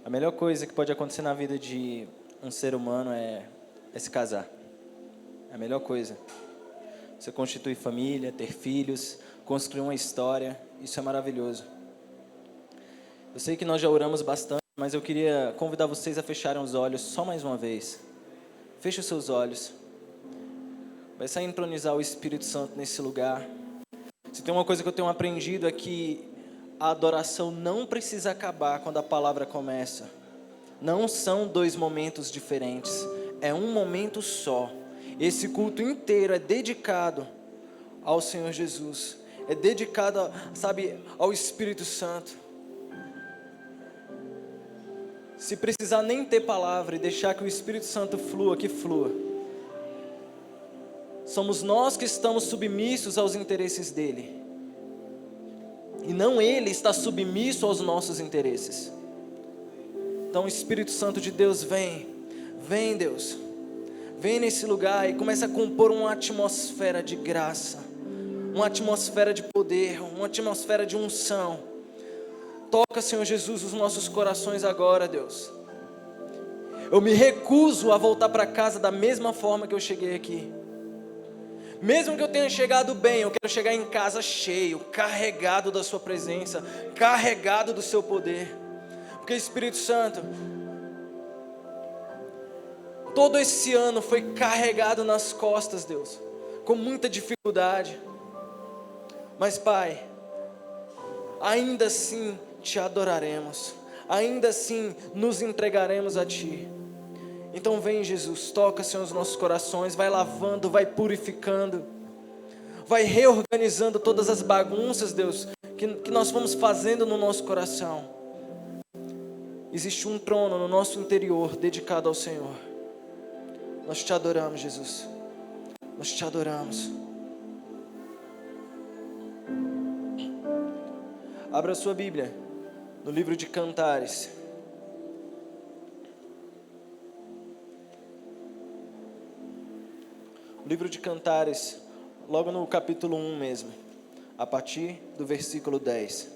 A melhor coisa que pode acontecer na vida de um ser humano é se casar. É a melhor coisa. Você constituir família, ter filhos, construir uma história, isso é maravilhoso. Eu sei que nós já oramos bastante, mas eu queria convidar vocês a fecharem os olhos só mais uma vez. Feche os seus olhos. Vai sair entronizar o Espírito Santo nesse lugar. Se tem uma coisa que eu tenho aprendido é que a adoração não precisa acabar quando a palavra começa. Não são dois momentos diferentes, é um momento só. Esse culto inteiro é dedicado ao Senhor Jesus, é dedicado, ao Espírito Santo. Se precisar nem ter palavra e deixar que o Espírito Santo flua, que flua. Somos nós que estamos submissos aos interesses dele. E não ele está submisso aos nossos interesses. Então, Espírito Santo de Deus, vem Deus, vem nesse lugar e começa a compor uma atmosfera de graça, uma atmosfera de poder, uma atmosfera de unção. Toca, Senhor Jesus, os nossos corações agora, Deus. Eu me recuso a voltar para casa da mesma forma que eu cheguei aqui. Mesmo que eu tenha chegado bem, eu quero chegar em casa cheio, carregado da sua presença, carregado do seu poder. Porque Espírito Santo, todo esse ano foi carregado nas costas, Deus, com muita dificuldade. Mas Pai, ainda assim te adoraremos, ainda assim nos entregaremos a Ti. Então vem, Jesus, toca, Senhor, os nossos corações, vai lavando, vai purificando, vai reorganizando todas as bagunças, Deus, que nós fomos fazendo no nosso coração. Existe um trono no nosso interior dedicado ao Senhor. Nós te adoramos, Jesus, nós te adoramos. Abra a sua Bíblia no livro de Cantares. Livro de Cantares, logo no capítulo 1 mesmo, a partir do versículo 10.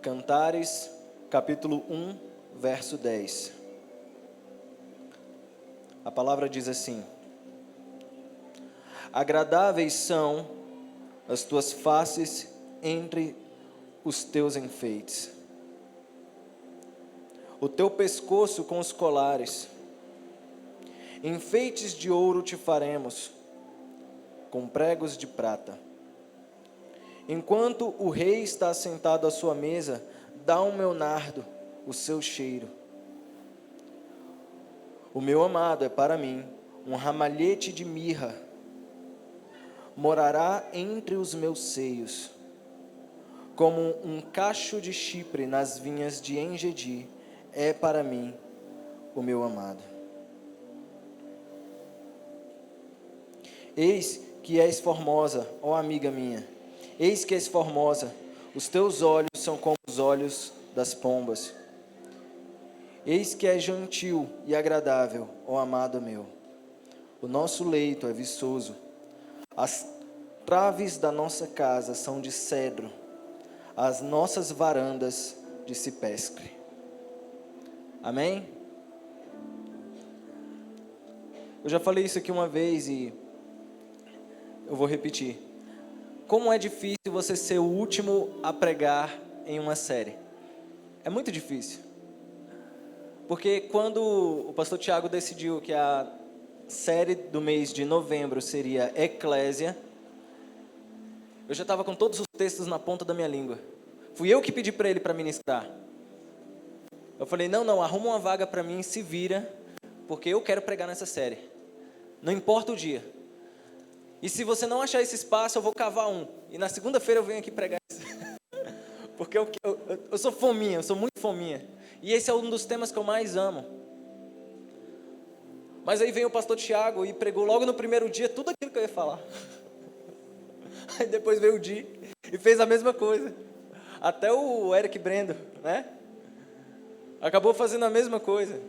Cantares, capítulo 1, verso 10. A palavra diz assim: agradáveis são as tuas faces entre os teus enfeites, o teu pescoço com os colares, enfeites de ouro te faremos, com pregos de prata. Enquanto o rei está sentado à sua mesa, dá ao meu nardo o seu cheiro. O meu amado é para mim um ramalhete de mirra, morará entre os meus seios, como um cacho de Chipre nas vinhas de Engedi, é para mim o meu amado. Eis que és formosa, ó amiga minha, eis que és formosa, os teus olhos são como os olhos das pombas. Eis que és gentil e agradável, ó amado meu. O nosso leito é viçoso, as traves da nossa casa são de cedro, as nossas varandas de cipreste. Amém? Eu já falei isso aqui uma vez e eu vou repetir. Como é difícil você ser o último a pregar em uma série. É muito difícil. Porque quando o pastor Tiago decidiu que a série do mês de novembro seria Eclésia, eu já estava com todos os textos na ponta da minha língua. Fui eu que pedi para ele para ministrar. Eu falei, não, arruma uma vaga para mim, se vira, porque eu quero pregar nessa série. Não importa o dia. E se você não achar esse espaço, eu vou cavar um. E na segunda-feira eu venho aqui pregar isso. Porque eu sou fominha, eu sou muito fominha. E esse é um dos temas que eu mais amo. Mas aí veio o pastor Tiago e pregou logo no primeiro dia tudo aquilo que eu ia falar. Aí depois veio o Di e fez a mesma coisa. Até o Eric Brendo, né? Acabou fazendo a mesma coisa.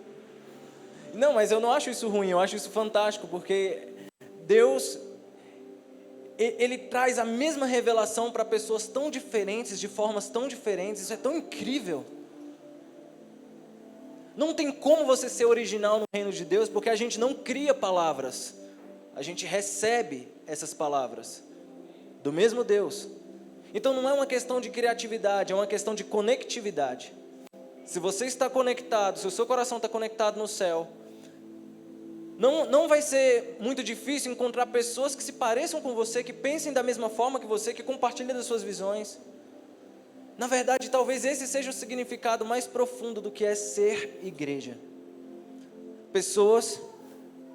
Não, mas eu não acho isso ruim, eu acho isso fantástico, porque Deus, ele traz a mesma revelação para pessoas tão diferentes, de formas tão diferentes. Isso é tão incrível. Não tem como você ser original no reino de Deus, porque a gente não cria palavras. A gente recebe essas palavras do mesmo Deus. Então não é uma questão de criatividade, é uma questão de conectividade. Se você está conectado, se o seu coração está conectado no céu, não vai ser muito difícil encontrar pessoas que se pareçam com você, que pensem da mesma forma que você, que compartilhem das suas visões. Na verdade, talvez esse seja o significado mais profundo do que é ser igreja. Pessoas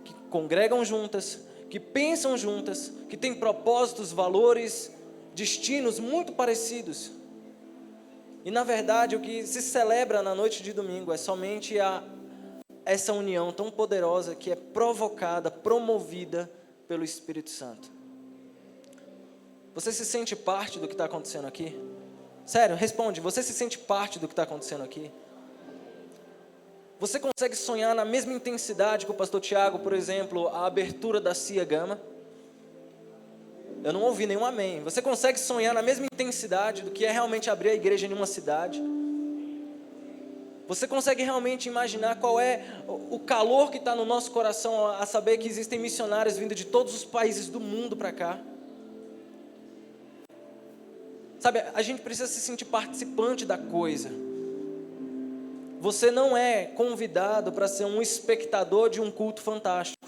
que congregam juntas, que pensam juntas, que têm propósitos, valores, destinos muito parecidos. E na verdade, o que se celebra na noite de domingo é somente essa união tão poderosa que é provocada, promovida pelo Espírito Santo. Você se sente parte do que está acontecendo aqui? Sério, responde, você se sente parte do que está acontecendo aqui? Você consegue sonhar na mesma intensidade que o pastor Tiago, por exemplo, a abertura da CIA Gama? Eu não ouvi nenhum amém. Você consegue sonhar na mesma intensidade do que é realmente abrir a igreja em uma cidade? Você consegue realmente imaginar qual é o calor que está no nosso coração a saber que existem missionários vindo de todos os países do mundo para cá? Sabe, a gente precisa se sentir participante da coisa. Você não é convidado para ser um espectador de um culto fantástico.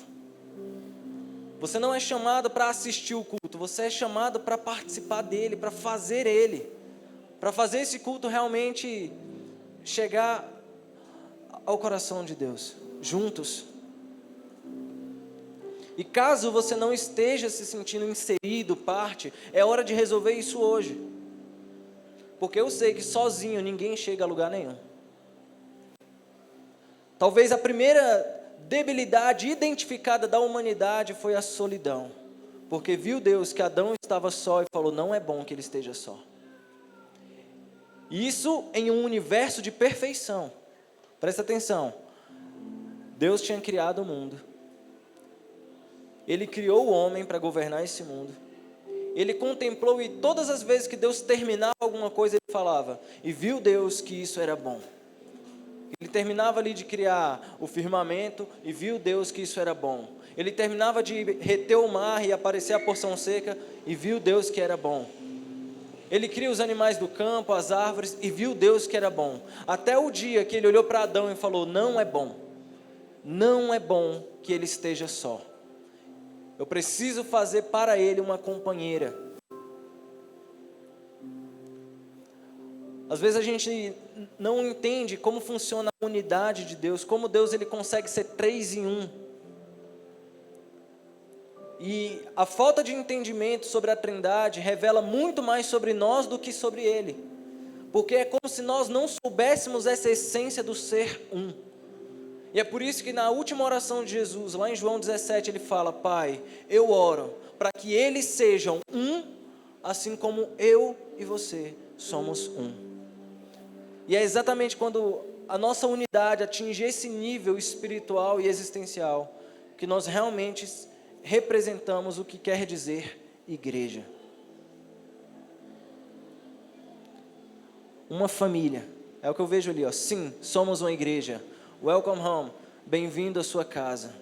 Você não é chamado para assistir o culto, você é chamado para participar dele, para fazer ele. Para fazer esse culto realmente chegar ao coração de Deus, juntos. E caso você não esteja se sentindo inserido, parte, é hora de resolver isso hoje. Porque eu sei que sozinho ninguém chega a lugar nenhum. Talvez a primeira debilidade identificada da humanidade foi a solidão. Porque viu Deus que Adão estava só e falou, não é bom que ele esteja só. Isso em um universo de perfeição. Presta atenção. Deus tinha criado o mundo. Ele criou o homem para governar esse mundo. Ele contemplou e todas as vezes que Deus terminava alguma coisa, ele falava, e viu Deus que isso era bom. Ele terminava ali de criar o firmamento e viu Deus que isso era bom. Ele terminava de reter o mar e aparecer a porção seca e viu Deus que era bom. Ele cria os animais do campo, as árvores e viu Deus que era bom. Até o dia que ele olhou para Adão e falou, não é bom. Não é bom que ele esteja só. Eu preciso fazer para ele uma companheira. Às vezes a gente não entende como funciona a unidade de Deus, como Deus ele consegue ser 3 em 1. E a falta de entendimento sobre a Trindade revela muito mais sobre nós do que sobre Ele. Porque é como se nós não soubéssemos essa essência do ser um. E é por isso que na última oração de Jesus, lá em João 17, ele fala, Pai, eu oro para que eles sejam um, assim como eu e você somos um. E é exatamente quando a nossa unidade atinge esse nível espiritual e existencial, que nós realmente representamos o que quer dizer igreja. Uma família, é o que eu vejo ali, ó. Sim, somos uma igreja. Welcome home, bem-vindo à sua casa.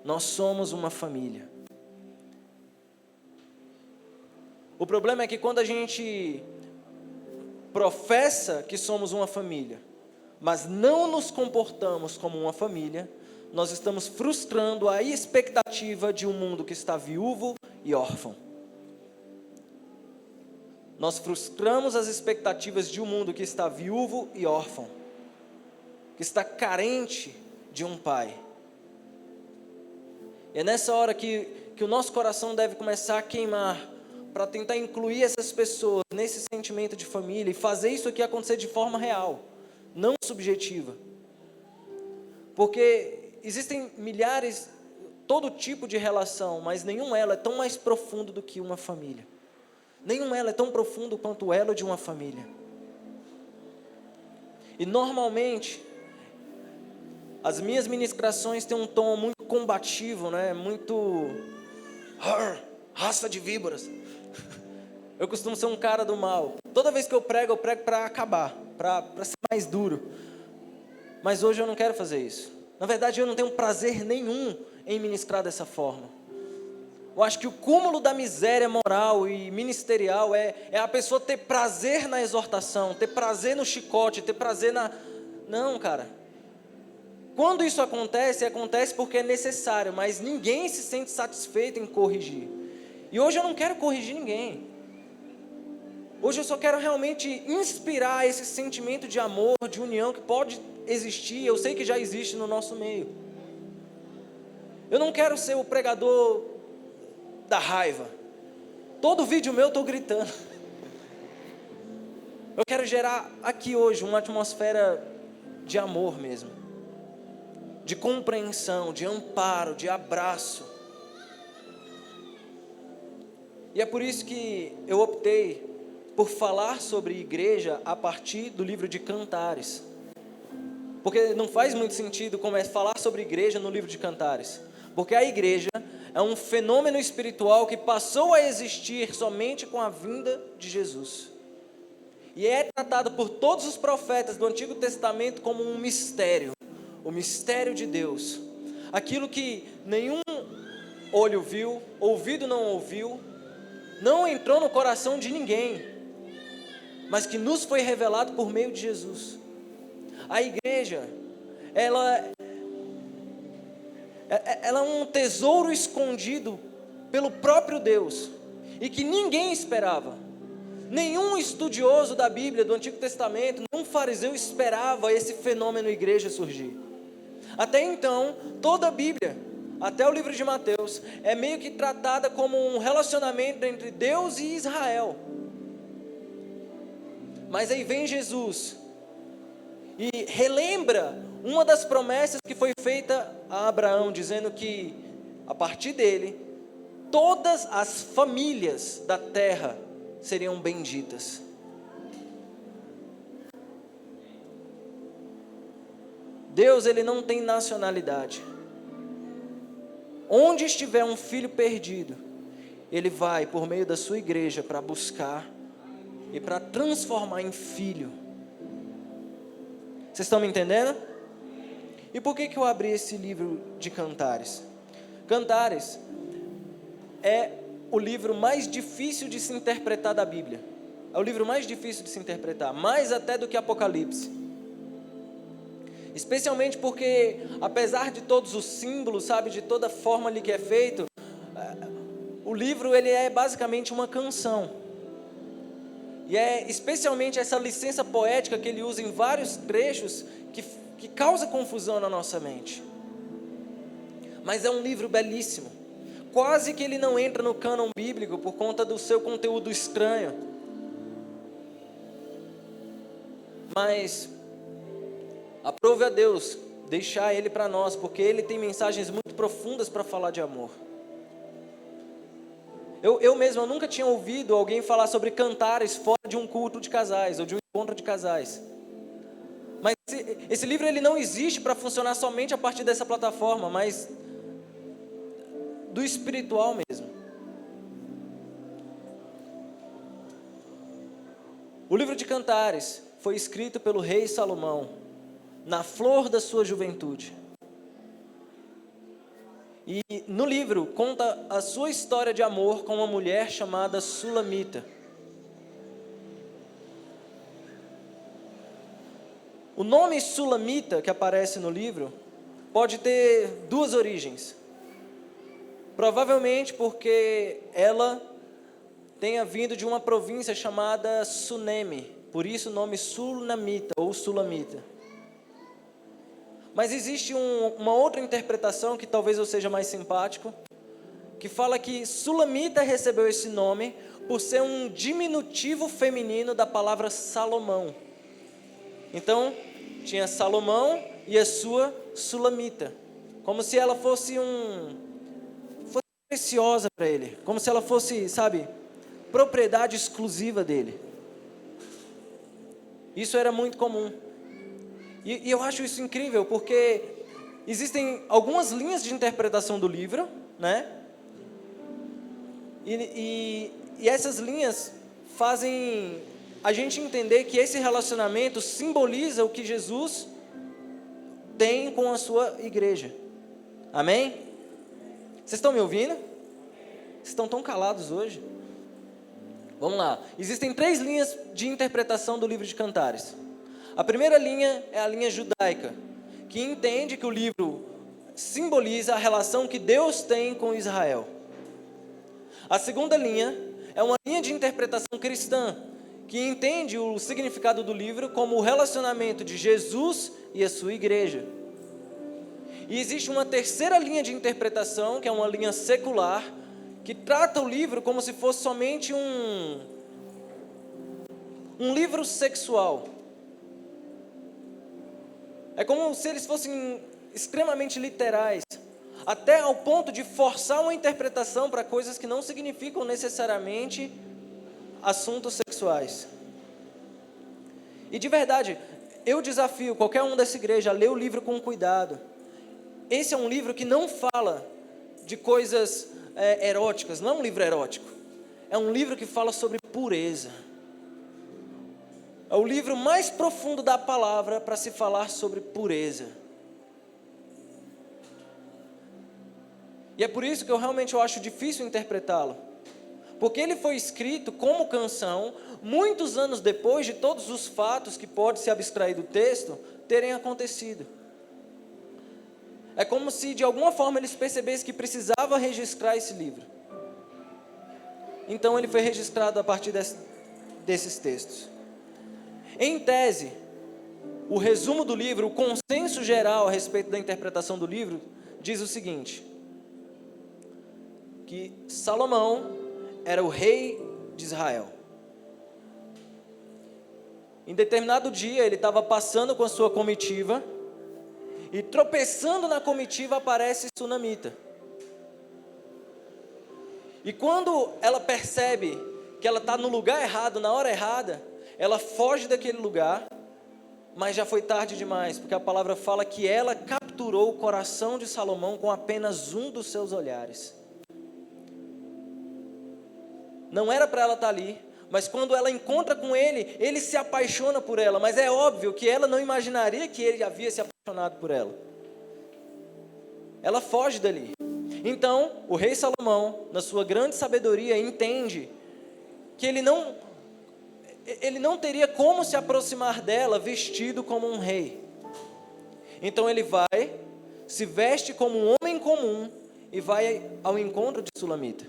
Nós somos uma família. O problema é que quando a gente professa que somos uma família, mas não nos comportamos como uma família, nós estamos frustrando a expectativa de um mundo que está viúvo e órfão. Nós frustramos as expectativas de um mundo que está viúvo e órfão, que está carente de um pai. E é nessa hora que o nosso coração deve começar a queimar, para tentar incluir essas pessoas nesse sentimento de família e fazer isso aqui acontecer de forma real, não subjetiva. Porque existem milhares, todo tipo de relação, mas nenhum elo é tão mais profundo do que uma família. Nenhum elo é tão profundo quanto o elo de uma família. E normalmente, as minhas ministrações têm um tom muito combativo, né? Muito raça de víboras. Eu costumo ser um cara do mal. Toda vez que eu prego para acabar, para ser mais duro. Mas hoje eu não quero fazer isso. Na verdade, eu não tenho prazer nenhum em ministrar dessa forma. Eu acho que o cúmulo da miséria moral e ministerial é a pessoa ter prazer na exortação, ter prazer no chicote, ter prazer na... Não, cara. Quando isso acontece, acontece porque é necessário, mas ninguém se sente satisfeito em corrigir. E hoje eu não quero corrigir ninguém. Hoje eu só quero realmente inspirar esse sentimento de amor, de união que pode existir, eu sei que já existe no nosso meio. Eu não quero ser o pregador da raiva. Todo vídeo meu eu estou gritando. Eu quero gerar aqui hoje uma atmosfera de amor mesmo. De compreensão, de amparo, de abraço. E é por isso que eu optei por falar sobre igreja a partir do livro de Cantares. Porque não faz muito sentido falar sobre igreja no livro de Cantares. Porque a igreja é um fenômeno espiritual que passou a existir somente com a vinda de Jesus. E é tratado por todos os profetas do Antigo Testamento como um mistério. O mistério de Deus. Aquilo que nenhum olho viu, ouvido não ouviu, não entrou no coração de ninguém, mas que nos foi revelado por meio de Jesus. A igreja, ela é um tesouro escondido pelo próprio Deus, e que ninguém esperava. Nenhum estudioso da Bíblia, do Antigo Testamento, nenhum fariseu esperava esse fenômeno igreja surgir. Até então, toda a Bíblia, até o livro de Mateus, é meio que tratada como um relacionamento entre Deus e Israel. Mas aí vem Jesus e relembra uma das promessas que foi feita a Abraão, dizendo que a partir dele, todas as famílias da terra seriam benditas. Deus, ele não tem nacionalidade. Onde estiver um filho perdido, ele vai por meio da sua igreja para buscar e para transformar em filho. Vocês estão me entendendo? E por que eu abri esse livro de Cantares? Cantares é o livro mais difícil de se interpretar da Bíblia. É o livro mais difícil de se interpretar, mais até do que Apocalipse. Especialmente porque, apesar de todos os símbolos, sabe, de toda a forma ali que é feito, o livro ele é basicamente uma canção. E é especialmente essa licença poética que ele usa em vários trechos que causa confusão na nossa mente. Mas é um livro belíssimo. Quase que ele não entra no cânon bíblico por conta do seu conteúdo estranho. Mas aprove a Deus deixar ele para nós, porque ele tem mensagens muito profundas para falar de amor. Eu mesmo nunca tinha ouvido alguém falar sobre cantares fora de um culto de casais, ou de um encontro de casais. Mas esse livro ele não existe para funcionar somente a partir dessa plataforma, mas do espiritual mesmo. O livro de Cantares foi escrito pelo rei Salomão, na flor da sua juventude. E no livro conta a sua história de amor com uma mulher chamada Sulamita. O nome Sulamita que aparece no livro pode ter duas origens. Provavelmente porque ela tenha vindo de uma província chamada Suneme, por isso o nome Sulamita ou Sulamita. Mas existe uma outra interpretação que talvez eu seja mais simpático, que fala que Sulamita recebeu esse nome por ser um diminutivo feminino da palavra Salomão. Então, tinha Salomão e a sua Sulamita, como se ela fosse preciosa para ele, como se ela fosse, sabe, propriedade exclusiva dele. Isso era muito comum. E eu acho isso incrível, porque existem algumas linhas de interpretação do livro, né? E essas linhas fazem a gente entender que esse relacionamento simboliza o que Jesus tem com a sua igreja. Amém? Vocês estão me ouvindo? Vocês estão tão calados hoje? Vamos lá. Existem 3 linhas de interpretação do livro de Cantares. A primeira linha é a linha judaica, que entende que o livro simboliza a relação que Deus tem com Israel. A segunda linha é uma linha de interpretação cristã, que entende o significado do livro como o relacionamento de Jesus e a sua igreja. E existe uma terceira linha de interpretação, que é uma linha secular, que trata o livro como se fosse somente um livro sexual. É como se eles fossem extremamente literais, até ao ponto de forçar uma interpretação para coisas que não significam necessariamente assuntos sexuais. E de verdade, eu desafio qualquer um dessa igreja a ler o livro com cuidado. Esse é um livro que não fala de coisas eróticas, não é um livro erótico. É um livro que fala sobre pureza. É o livro mais profundo da palavra para se falar sobre pureza. E é por isso que eu realmente acho difícil interpretá-lo. Porque ele foi escrito como canção, muitos anos depois de todos os fatos que pode se abstrair do texto terem acontecido. É como se de alguma forma eles percebessem que precisava registrar esse livro. Então ele foi registrado a partir desses textos. Em tese, o resumo do livro, o consenso geral a respeito da interpretação do livro, diz o seguinte: que Salomão era o rei de Israel. Em determinado dia, ele estava passando com a sua comitiva, e tropeçando na comitiva aparece Sunamita. E quando ela percebe que ela está no lugar errado, na hora errada, ela foge daquele lugar, mas já foi tarde demais, porque a palavra fala que ela capturou o coração de Salomão com apenas um dos seus olhares. Não era para ela estar ali, mas quando ela encontra com ele, ele se apaixona por ela, mas é óbvio que ela não imaginaria que ele havia se apaixonado por ela. Ela foge dali. Então, o rei Salomão, na sua grande sabedoria, entende que ele não teria como se aproximar dela vestido como um rei. Então ele vai, se veste como um homem comum e vai ao encontro de Sulamita.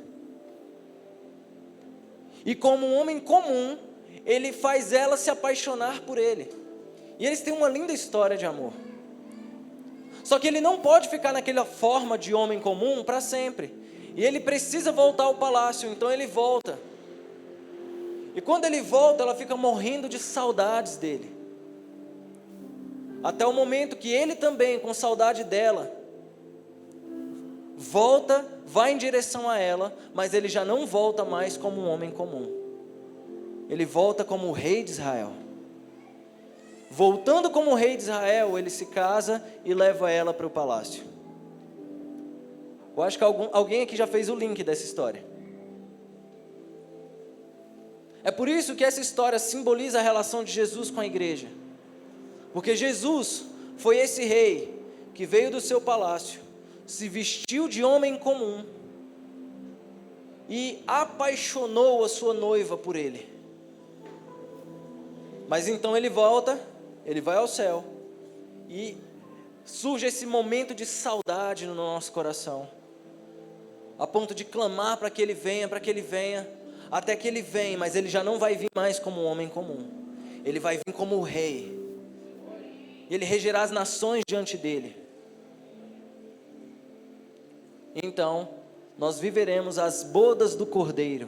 E como um homem comum, ele faz ela se apaixonar por ele. E eles têm uma linda história de amor. Só que ele não pode ficar naquela forma de homem comum para sempre. E ele precisa voltar ao palácio, então ele volta. E quando ele volta, ela fica morrendo de saudades dele. Até o momento que ele também, com saudade dela, volta, vai em direção a ela, mas ele já não volta mais como um homem comum. Ele volta como o rei de Israel. Voltando como o rei de Israel, ele se casa e leva ela para o palácio. Eu acho que alguém aqui já fez o link dessa história. É por isso que essa história simboliza a relação de Jesus com a igreja. Porque Jesus foi esse rei que veio do seu palácio, se vestiu de homem comum e apaixonou a sua noiva por ele. Mas então ele volta, ele vai ao céu e surge esse momento de saudade no nosso coração, a ponto de clamar para que ele venha, até que ele vem, mas ele já não vai vir mais como um homem comum, ele vai vir como o rei, ele regerá as nações diante dele. Então, nós viveremos as bodas do Cordeiro,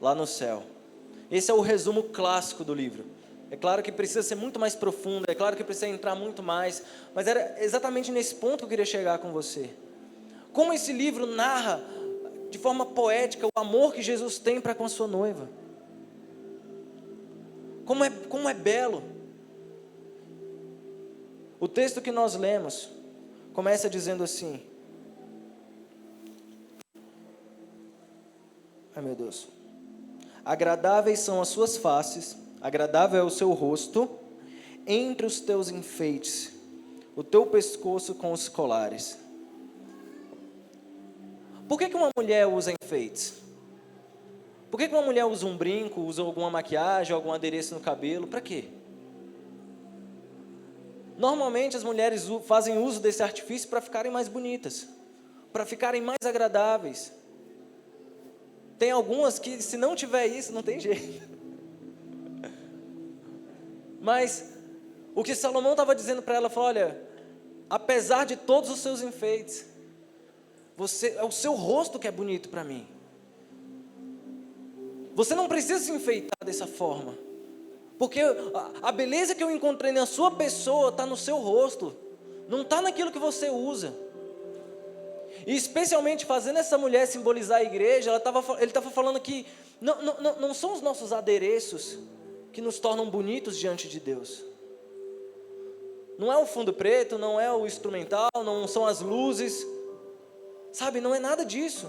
lá no céu. Esse é o resumo clássico do livro. É claro que precisa ser muito mais profundo, é claro que precisa entrar muito mais, mas era exatamente nesse ponto que eu queria chegar com você. Como esse livro narra, de forma poética, o amor que Jesus tem para com a sua noiva. Como é belo. O texto que nós lemos começa dizendo assim: Ai, meu Deus. Agradáveis são as suas faces, agradável é o seu rosto, entre os teus enfeites, o teu pescoço com os colares. Por que uma mulher usa enfeites? Por que uma mulher usa um brinco, usa alguma maquiagem, algum adereço no cabelo? Para quê? Normalmente as mulheres fazem uso desse artifício para ficarem mais bonitas, para ficarem mais agradáveis. Tem algumas que, se não tiver isso, não tem jeito. Mas o que Salomão estava dizendo para ela, falou: olha, apesar de todos os seus enfeites, é o seu rosto que é bonito para mim. Você não precisa se enfeitar dessa forma, porque a beleza que eu encontrei na sua pessoa está no seu rosto, não está naquilo que você usa. E especialmente fazendo essa mulher simbolizar a igreja, ele estava falando que não são os nossos adereços que nos tornam bonitos diante de Deus. Não é o fundo preto, não é o instrumental, não são as luzes, sabe, não é nada disso.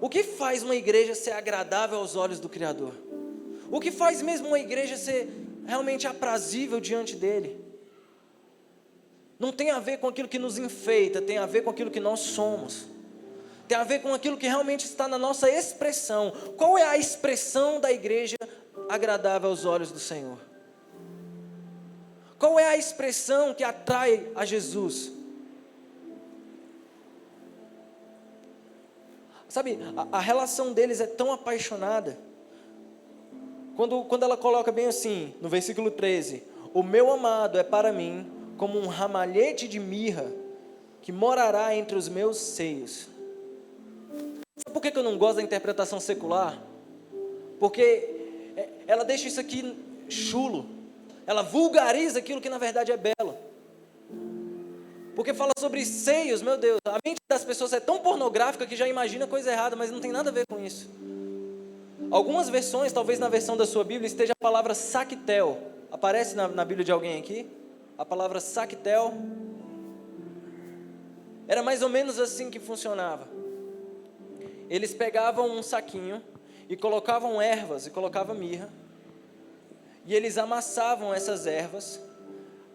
O que faz uma igreja ser agradável aos olhos do Criador? O que faz mesmo uma igreja ser realmente aprazível diante dele? Não tem a ver com aquilo que nos enfeita, tem a ver com aquilo que nós somos. Tem a ver com aquilo que realmente está na nossa expressão. Qual é a expressão da igreja agradável aos olhos do Senhor? Qual é a expressão que atrai a Jesus? Sabe, a relação deles é tão apaixonada. Quando ela coloca bem assim, no versículo 13: o meu amado é para mim como um ramalhete de mirra, que morará entre os meus seios. Sabe por que eu não gosto da interpretação secular? Porque ela deixa isso aqui chulo. Ela vulgariza aquilo que na verdade é belo. Porque fala sobre seios, meu Deus, a mente das pessoas é tão pornográfica que já imagina coisa errada, mas não tem nada a ver com isso. Algumas versões, talvez na versão da sua Bíblia, esteja a palavra sactel. Aparece na Bíblia de alguém aqui? A palavra sactel. Era mais ou menos assim que funcionava. Eles pegavam um saquinho e colocavam ervas e colocavam mirra. E eles amassavam essas ervas,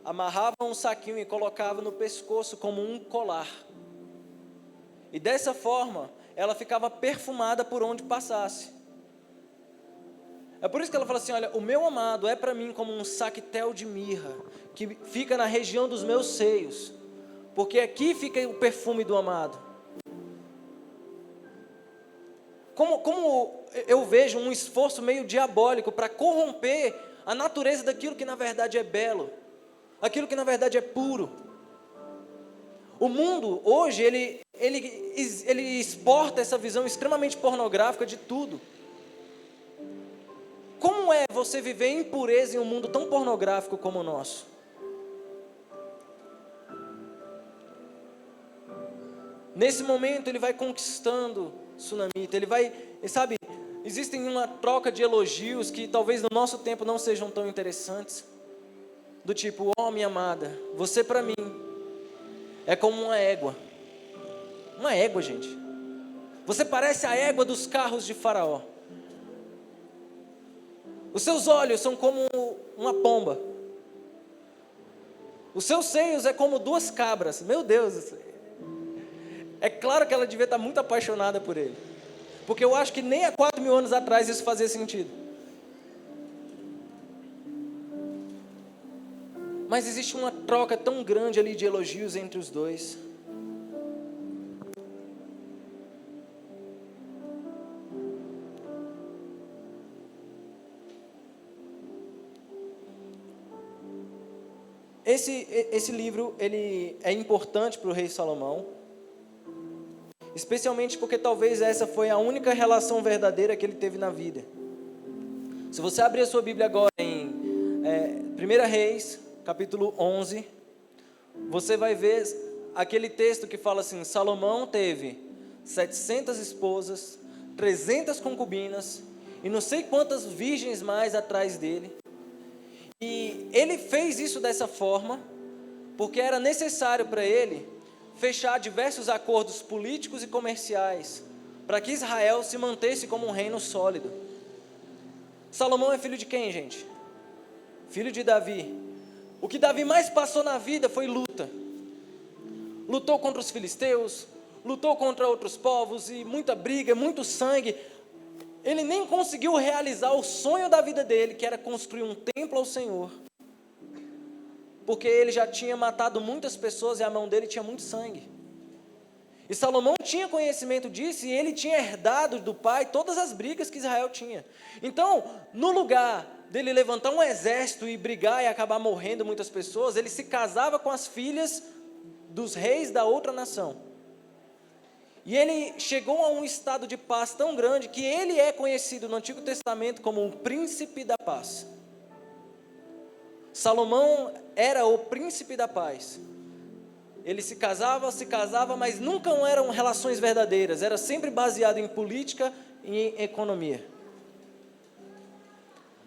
amarravam um saquinho e colocavam no pescoço como um colar. E dessa forma, ela ficava perfumada por onde passasse. É por isso que ela fala assim: olha, o meu amado é para mim como um sactel de mirra, que fica na região dos meus seios, porque aqui fica o perfume do amado. Como eu vejo um esforço meio diabólico para corromper a natureza daquilo que na verdade é belo, aquilo que na verdade é puro. O mundo hoje, ele exporta essa visão extremamente pornográfica de tudo. Como é você viver em impureza em um mundo tão pornográfico como o nosso? Nesse momento ele vai conquistando Sunamita, ele vai, sabe, existem uma troca de elogios que talvez no nosso tempo não sejam tão interessantes. Do tipo: ó, minha amada, você para mim é como uma égua. Uma égua, gente. Você parece a égua dos carros de Faraó. Os seus olhos são como uma pomba. Os seus seios é como duas cabras. Meu Deus. É claro que ela devia estar muito apaixonada por ele. Porque eu acho que nem há 4.000 anos atrás isso fazia sentido. Mas existe uma troca tão grande ali de elogios entre os dois. Esse livro, ele é importante para o rei Salomão, especialmente porque talvez essa foi a única relação verdadeira que ele teve na vida. Se você abrir a sua Bíblia agora em 1 Reis, capítulo 11, você vai ver aquele texto que fala assim: Salomão teve 700 esposas, 300 concubinas e não sei quantas virgens mais atrás dele. E ele fez isso dessa forma porque era necessário para ele fechar diversos acordos políticos e comerciais para que Israel se mantesse como um reino sólido. Salomão é filho de quem, gente? Filho de Davi. O que Davi mais passou na vida foi luta. Lutou contra os filisteus, lutou contra outros povos, e muita briga, muito sangue. Ele nem conseguiu realizar o sonho da vida dele, que era construir um templo ao Senhor, porque ele já tinha matado muitas pessoas e a mão dele tinha muito sangue. E Salomão tinha conhecimento disso, e ele tinha herdado do pai todas as brigas que Israel tinha. Então, no lugar dele levantar um exército e brigar e acabar morrendo muitas pessoas, ele se casava com as filhas dos reis da outra nação. E ele chegou a um estado de paz tão grande que ele é conhecido no Antigo Testamento como o príncipe da paz. Salomão era o príncipe da paz. Ele se casava, mas nunca eram relações verdadeiras, era sempre baseado em política e em economia.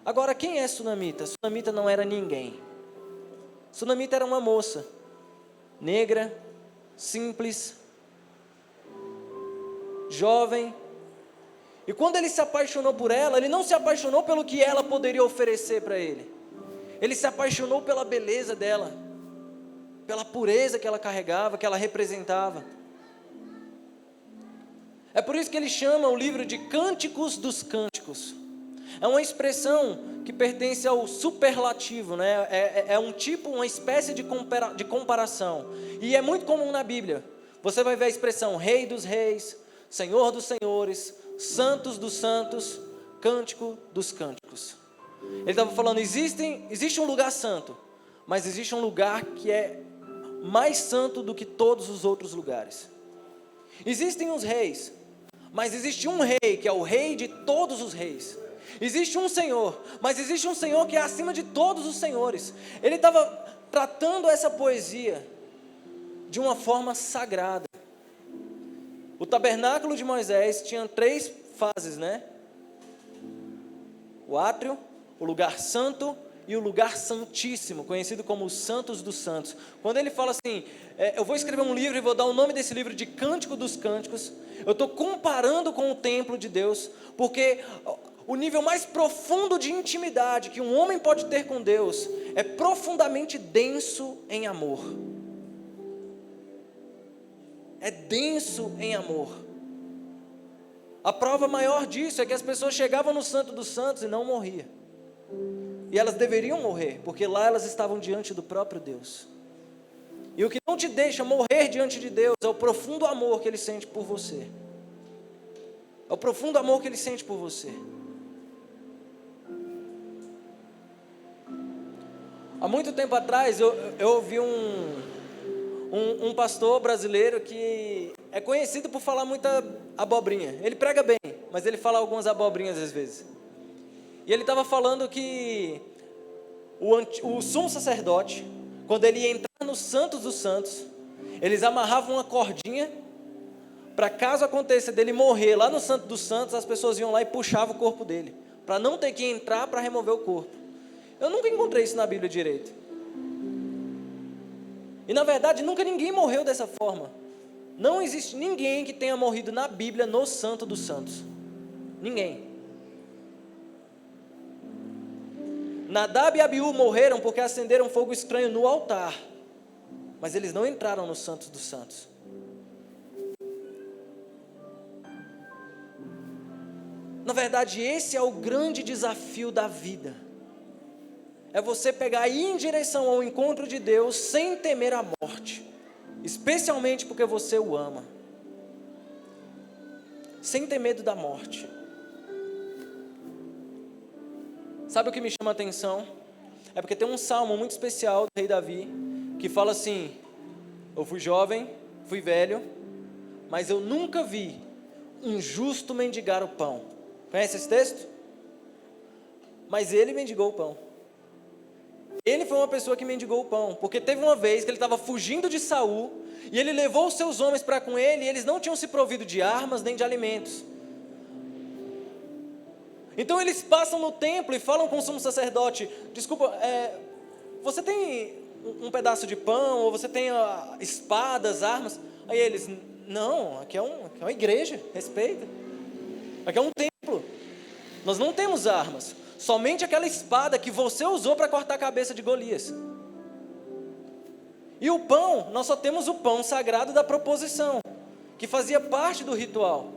Agora, quem é Sunamita? Sunamita não era ninguém. Sunamita era uma moça, negra, simples, jovem. E quando ele se apaixonou por ela, ele não se apaixonou pelo que ela poderia oferecer para ele. Ele se apaixonou pela beleza dela, pela pureza que ela carregava, que ela representava. É por isso que ele chama o livro de Cânticos dos Cânticos. É uma expressão que pertence ao superlativo, né? É um tipo, uma espécie de comparação. E é muito comum na Bíblia. Você vai ver a expressão Rei dos Reis, Senhor dos Senhores, Santos dos Santos, Cântico dos Cânticos. Ele estava falando, existe um lugar santo, mas existe um lugar que é mais santo do que todos os outros lugares. Existem os reis, mas existe um rei que é o rei de todos os reis. Existe um Senhor, mas existe um Senhor que é acima de todos os senhores. Ele estava tratando essa poesia de uma forma sagrada. O tabernáculo de Moisés tinha 3 fases, né? O átrio, o lugar santo e o lugar santíssimo, conhecido como os Santos dos Santos. Quando ele fala assim, eu vou escrever um livro e vou dar o nome desse livro de Cântico dos Cânticos, eu estou comparando com o templo de Deus, porque o nível mais profundo de intimidade que um homem pode ter com Deus é profundamente denso em amor. É denso em amor. A prova maior disso é que as pessoas chegavam no Santo dos Santos e não morriam. E elas deveriam morrer, porque lá elas estavam diante do próprio Deus. E o que não te deixa morrer diante de Deus é o profundo amor que Ele sente por você. É o profundo amor que Ele sente por você. Há muito tempo atrás eu ouvi um pastor brasileiro que é conhecido por falar muita abobrinha. Ele prega bem, mas ele fala algumas abobrinhas às vezes. E ele estava falando que o sumo sacerdote, quando ele ia entrar no Santos dos Santos, eles amarravam uma cordinha para caso aconteça dele morrer lá no Santo dos Santos, as pessoas iam lá e puxavam o corpo dele, para não ter que entrar para remover o corpo. Eu nunca encontrei isso na Bíblia direito. E na verdade nunca ninguém morreu dessa forma. Não existe ninguém que tenha morrido na Bíblia no Santo dos Santos. Ninguém. Nadab e Abiú morreram porque acenderam fogo estranho no altar, mas eles não entraram no Santo dos Santos. Na verdade, esse é o grande desafio da vida. É você pegar e ir em direção ao encontro de Deus sem temer a morte, especialmente porque você o ama, sem ter medo da morte. Sabe o que me chama a atenção? É porque tem um salmo muito especial do rei Davi, que fala assim: eu fui jovem, fui velho, mas eu nunca vi um justo mendigar o pão. Conhece esse texto? Mas ele mendigou o pão. Ele foi uma pessoa que mendigou o pão, porque teve uma vez que ele estava fugindo de Saul, e ele levou os seus homens para com ele, e eles não tinham se provido de armas nem de alimentos. Então eles passam no templo e falam com o sumo sacerdote: desculpa, você tem um pedaço de pão, ou você tem espadas, armas? Aí eles: Não, aqui é uma igreja, respeita. Aqui é um templo. Nós não temos armas. Somente aquela espada que você usou para cortar a cabeça de Golias. E o pão, nós só temos o pão sagrado da proposição, que fazia parte do ritual.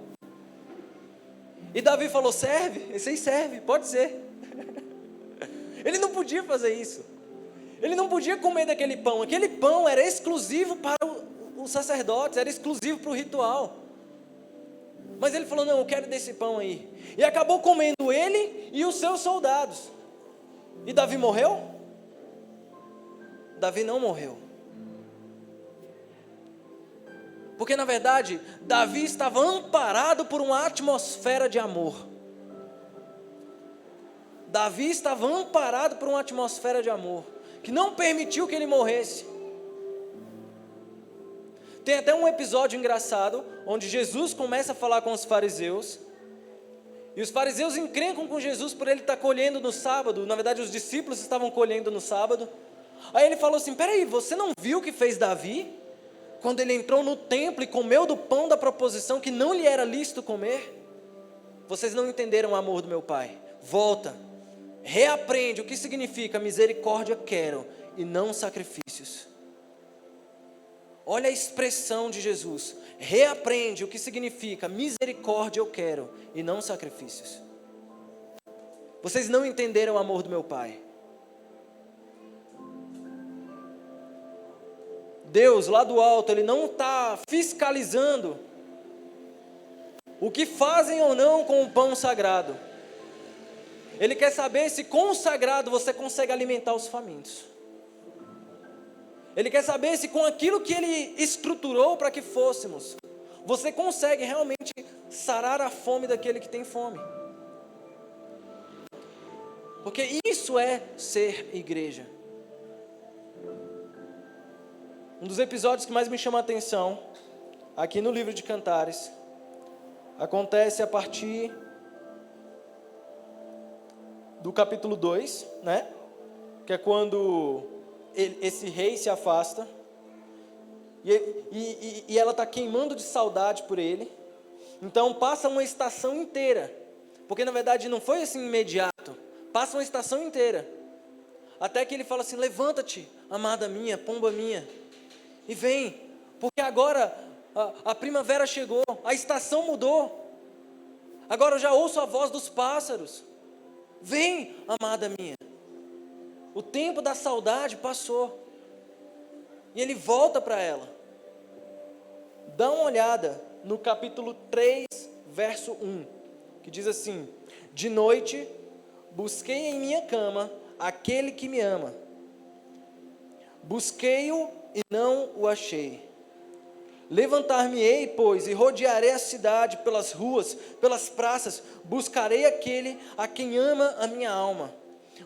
E Davi falou, serve? Esse aí serve, pode ser. Ele não podia fazer isso. Ele não podia comer daquele pão. Aquele pão era exclusivo para os sacerdotes, era exclusivo para o ritual. Mas ele falou, não, eu quero desse pão aí. E acabou comendo ele e os seus soldados. E Davi morreu? Davi não morreu. Porque na verdade, Davi estava amparado por uma atmosfera de amor. Davi estava amparado por uma atmosfera de amor, que não permitiu que ele morresse. Tem até um episódio engraçado, onde Jesus começa a falar com os fariseus, e os fariseus encrencam com Jesus por ele estar colhendo no sábado. Na verdade, os discípulos estavam colhendo no sábado. Aí ele falou assim, peraí, você não viu o que fez Davi? Quando ele entrou no templo e comeu do pão da proposição que não lhe era lícito comer? Vocês não entenderam o amor do meu Pai. Volta, reaprende o que significa misericórdia quero e não sacrifícios. Olha a expressão de Jesus. Reaprende o que significa misericórdia eu quero e não sacrifícios. Vocês não entenderam o amor do meu Pai. Deus lá do alto, Ele não está fiscalizando o que fazem ou não com o pão sagrado. Ele quer saber se com o sagrado você consegue alimentar os famintos. Ele quer saber se com aquilo que Ele estruturou para que fôssemos, você consegue realmente sarar a fome daquele que tem fome. Porque isso é ser igreja. Um dos episódios que mais me chama a atenção, aqui no livro de Cantares, acontece a partir do capítulo 2, né? Que é quando esse rei se afasta, e ela está queimando de saudade por ele. Então passa uma estação inteira, porque na verdade não foi assim imediato, passa uma estação inteira, até que ele fala assim, levanta-te, amada minha, pomba minha, e vem, porque agora a primavera chegou, a estação mudou, agora eu já ouço a voz dos pássaros, vem, amada minha. O tempo da saudade passou, e ele volta para ela. Dá uma olhada no capítulo 3, verso 1, que diz assim, de noite busquei em minha cama aquele que me ama, busquei-o e não o achei. Levantar-me-ei, pois, e rodearei a cidade pelas ruas, pelas praças, buscarei aquele a quem ama a minha alma.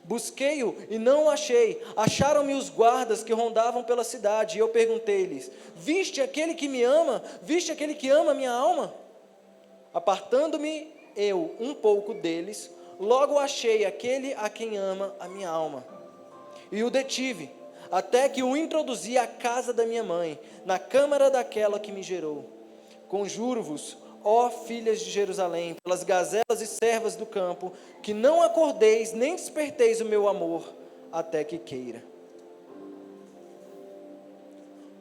Busquei-o e não o achei. Acharam-me os guardas que rondavam pela cidade, e eu perguntei-lhes, viste aquele que me ama? Viste aquele que ama a minha alma? Apartando-me eu um pouco deles, logo achei aquele a quem ama a minha alma. E o detive, até que o introduzi à casa da minha mãe, na câmara daquela que me gerou. Conjuro-vos, ó filhas de Jerusalém, pelas gazelas e servas do campo, que não acordeis nem desperteis o meu amor, até que queira.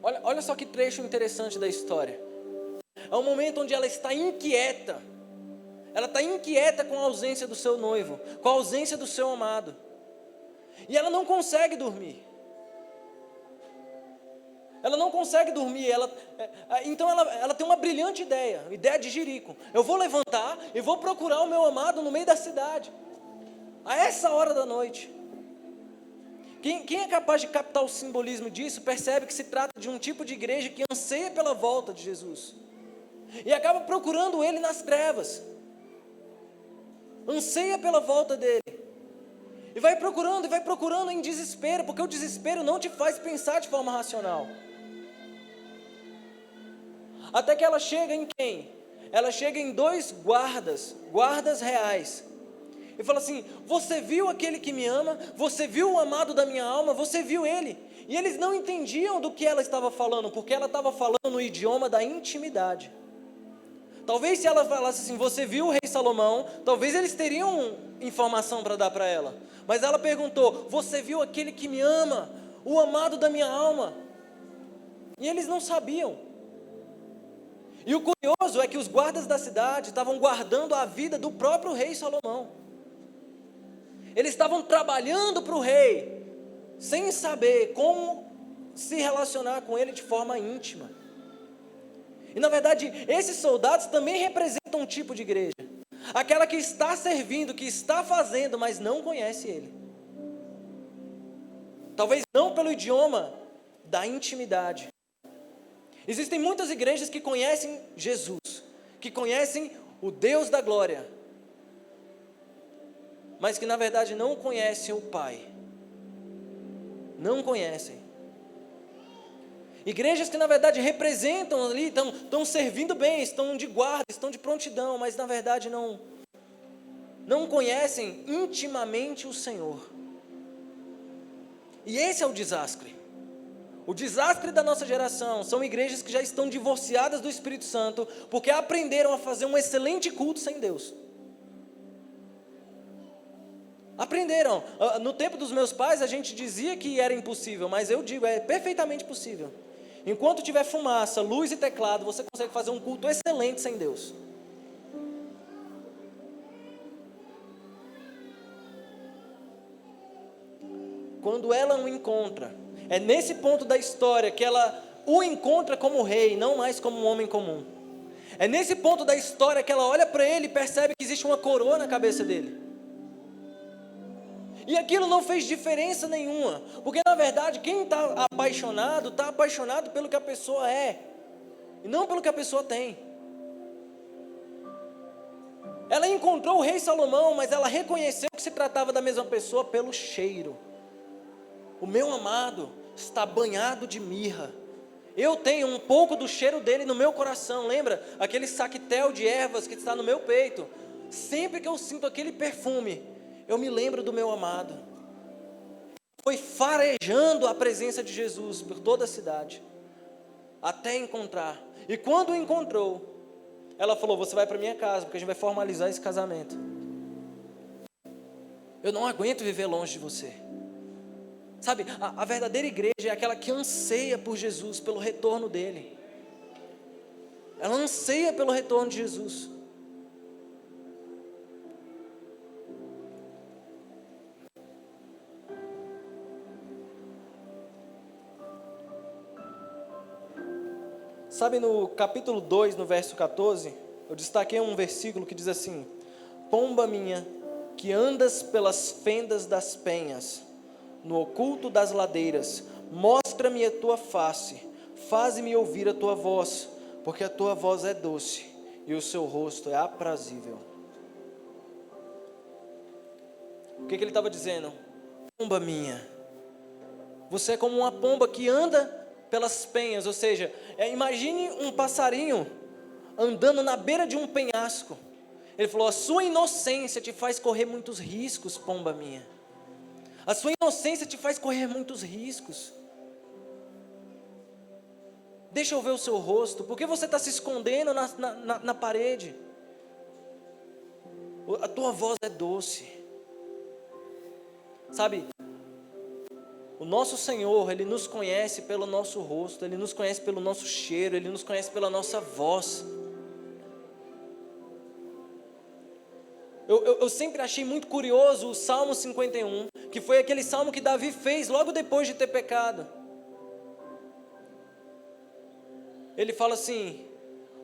Olha só que trecho interessante da história. É um momento onde ela está inquieta. Ela está inquieta com a ausência do seu noivo, com a ausência do seu amado. E ela não consegue dormir. Ela não consegue dormir, então ela tem uma brilhante ideia de Jerico. Eu vou levantar e vou procurar o meu amado no meio da cidade, a essa hora da noite. Quem é capaz de captar o simbolismo disso, percebe que se trata de um tipo de igreja que anseia pela volta de Jesus. E acaba procurando ele nas trevas. Anseia pela volta dele. E vai procurando em desespero, porque o desespero não te faz pensar de forma racional. Até que ela chega em quem? Ela chega em 2 guardas reais. Ele fala assim: você viu aquele que me ama? Você viu o amado da minha alma? Você viu ele? E eles não entendiam do que ela estava falando, porque ela estava falando no idioma da intimidade. Talvez se ela falasse assim: você viu o rei Salomão? Talvez eles teriam informação para dar para ela. Mas ela perguntou: você viu aquele que me ama? O amado da minha alma? E eles não sabiam. E o curioso é que os guardas da cidade estavam guardando a vida do próprio rei Salomão. Eles estavam trabalhando para o rei, sem saber como se relacionar com ele de forma íntima. E na verdade, esses soldados também representam um tipo de igreja. Aquela que está servindo, que está fazendo, mas não conhece ele. Talvez não pelo idioma da intimidade. Existem muitas igrejas que conhecem Jesus, que conhecem o Deus da glória, mas que na verdade não conhecem o Pai. Não conhecem. Igrejas que na verdade representam ali, estão servindo bem, estão de guarda, estão de prontidão, mas na verdade não conhecem intimamente o Senhor. E esse é o desastre. O desastre da nossa geração são igrejas que já estão divorciadas do Espírito Santo, porque aprenderam a fazer um excelente culto sem Deus. Aprenderam. No tempo dos meus pais a gente dizia que era impossível, mas eu digo, é perfeitamente possível. Enquanto tiver fumaça, luz e teclado, você consegue fazer um culto excelente sem Deus. Quando ela o encontra, é nesse ponto da história que ela o encontra como rei, não mais como um homem comum. É nesse ponto da história que ela olha para ele e percebe que existe uma coroa na cabeça dele. E aquilo não fez diferença nenhuma, porque na verdade quem está apaixonado pelo que a pessoa é, e não pelo que a pessoa tem. Ela encontrou o rei Salomão, mas ela reconheceu que se tratava da mesma pessoa pelo cheiro. O meu amado está banhado de mirra. Eu tenho um pouco do cheiro dele no meu coração. Lembra? Aquele saquetel de ervas que está no meu peito. Sempre que eu sinto aquele perfume, eu me lembro do meu amado. Foi farejando a presença de Jesus por toda a cidade, até encontrar. E quando o encontrou, ela falou: você vai para minha casa, porque a gente vai formalizar esse casamento. Eu não aguento viver longe de você. Sabe, a verdadeira igreja é aquela que anseia por Jesus, pelo retorno dele. Ela anseia pelo retorno de Jesus. Sabe, no capítulo 2, no verso 14, eu destaquei um versículo que diz assim: pomba minha, que andas pelas fendas das penhas, no oculto das ladeiras, mostra-me a tua face, faze-me ouvir a tua voz, porque a tua voz é doce e o seu rosto é aprazível. O que ele estava dizendo? Pomba minha, você é como uma pomba que anda pelas penhas, ou seja, imagine um passarinho andando na beira de um penhasco. Ele falou: a sua inocência te faz correr muitos riscos, pomba minha. A sua inocência te faz correr muitos riscos. Deixa eu ver o seu rosto. Por que você está se escondendo na parede? A tua voz é doce. Sabe, o nosso Senhor, Ele nos conhece pelo nosso rosto, Ele nos conhece pelo nosso cheiro, Ele nos conhece pela nossa voz. Eu sempre achei muito curioso o Salmo 51, que foi aquele salmo que Davi fez logo depois de ter pecado. Ele fala assim: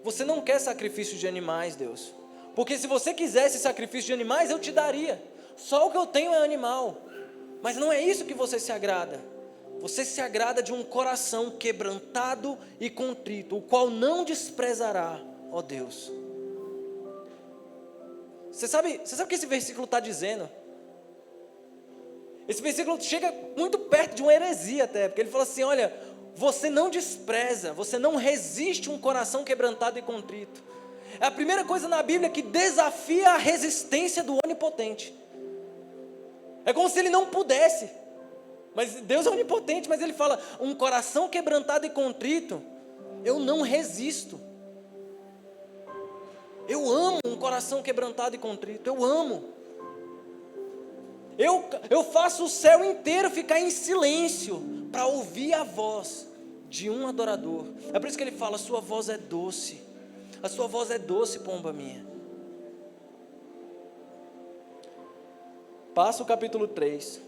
você não quer sacrifício de animais, Deus, porque se você quisesse sacrifício de animais, eu te daria. Só o que eu tenho é animal, mas não é isso que você se agrada. Você se agrada de um coração quebrantado e contrito, o qual não desprezará, ó Deus. Você sabe o que esse versículo está dizendo? Esse versículo chega muito perto de uma heresia até, porque ele fala assim: olha, você não despreza, você não resiste um coração quebrantado e contrito. É a primeira coisa na Bíblia que desafia a resistência do onipotente. É como se ele não pudesse. Mas Deus é onipotente, mas ele fala, um coração quebrantado e contrito, eu não resisto. Eu amo um coração quebrantado e contrito, eu amo. Eu faço o céu inteiro ficar em silêncio para ouvir a voz de um adorador. É por isso que ele fala, a sua voz é doce. A sua voz é doce, pomba minha. Passa o capítulo 3.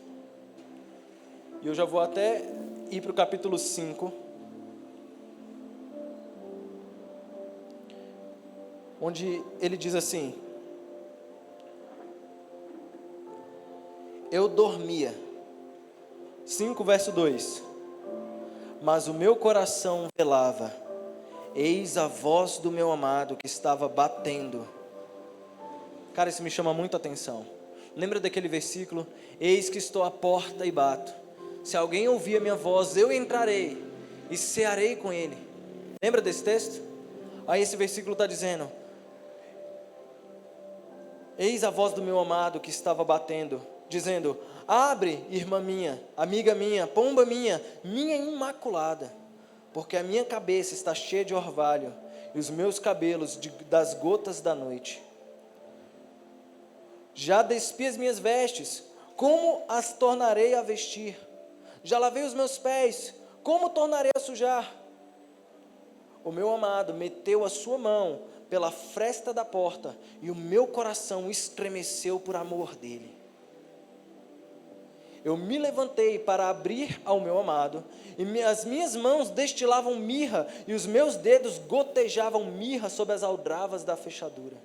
E eu já vou até ir para o capítulo 5. Onde ele diz assim: eu dormia. 5 verso 2. Mas o meu coração velava. Eis a voz do meu amado que estava batendo. Cara, isso me chama muito a atenção. Lembra daquele versículo? Eis que estou à porta e bato. Se alguém ouvir a minha voz, eu entrarei e cearei com ele. Lembra desse texto? Aí esse versículo está dizendo: eis a voz do meu amado que estava batendo, dizendo: abre, irmã minha, amiga minha, pomba minha, minha imaculada, porque a minha cabeça está cheia de orvalho, e os meus cabelos das gotas da noite. Já despi as minhas vestes, como as tornarei a vestir? Já lavei os meus pés, como tornarei a sujar? O meu amado meteu a sua mão pela fresta da porta, e o meu coração estremeceu por amor dele. Eu me levantei para abrir ao meu amado, e as minhas mãos destilavam mirra, e os meus dedos gotejavam mirra sobre as aldravas da fechadura.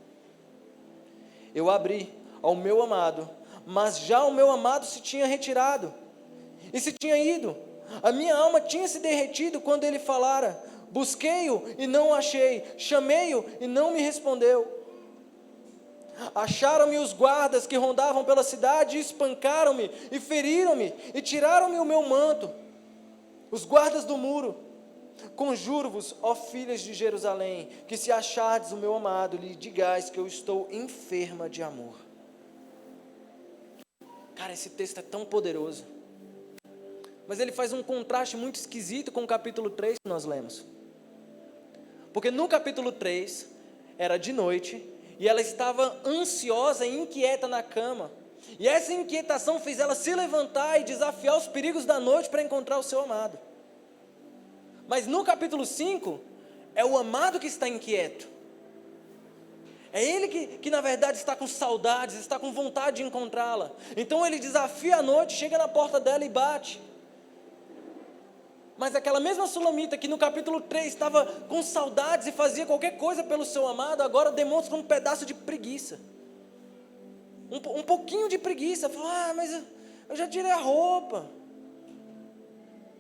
Eu abri ao meu amado, mas já o meu amado se tinha retirado, e se tinha ido. A minha alma tinha se derretido quando ele falara. Busquei-o e não o achei, chamei-o e não me respondeu. Acharam-me os guardas que rondavam pela cidade, e espancaram-me, e feriram-me, e tiraram-me o meu manto. Os guardas do muro. Conjuro-vos, ó filhas de Jerusalém, que se achardes o meu amado, lhe digais que eu estou enferma de amor. Cara, esse texto é tão poderoso. Mas ele faz um contraste muito esquisito com o capítulo 3 que nós lemos. Porque no capítulo 3, era de noite, e ela estava ansiosa e inquieta na cama. E essa inquietação fez ela se levantar e desafiar os perigos da noite para encontrar o seu amado. Mas no capítulo 5, é o amado que está inquieto. É ele que na verdade está com saudades, está com vontade de encontrá-la. Então ele desafia a noite, chega na porta dela e bate. Mas aquela mesma sulamita que no capítulo 3 estava com saudades e fazia qualquer coisa pelo seu amado, agora demonstra um pedaço de preguiça. Um pouquinho de preguiça. Fala, mas eu já tirei a roupa.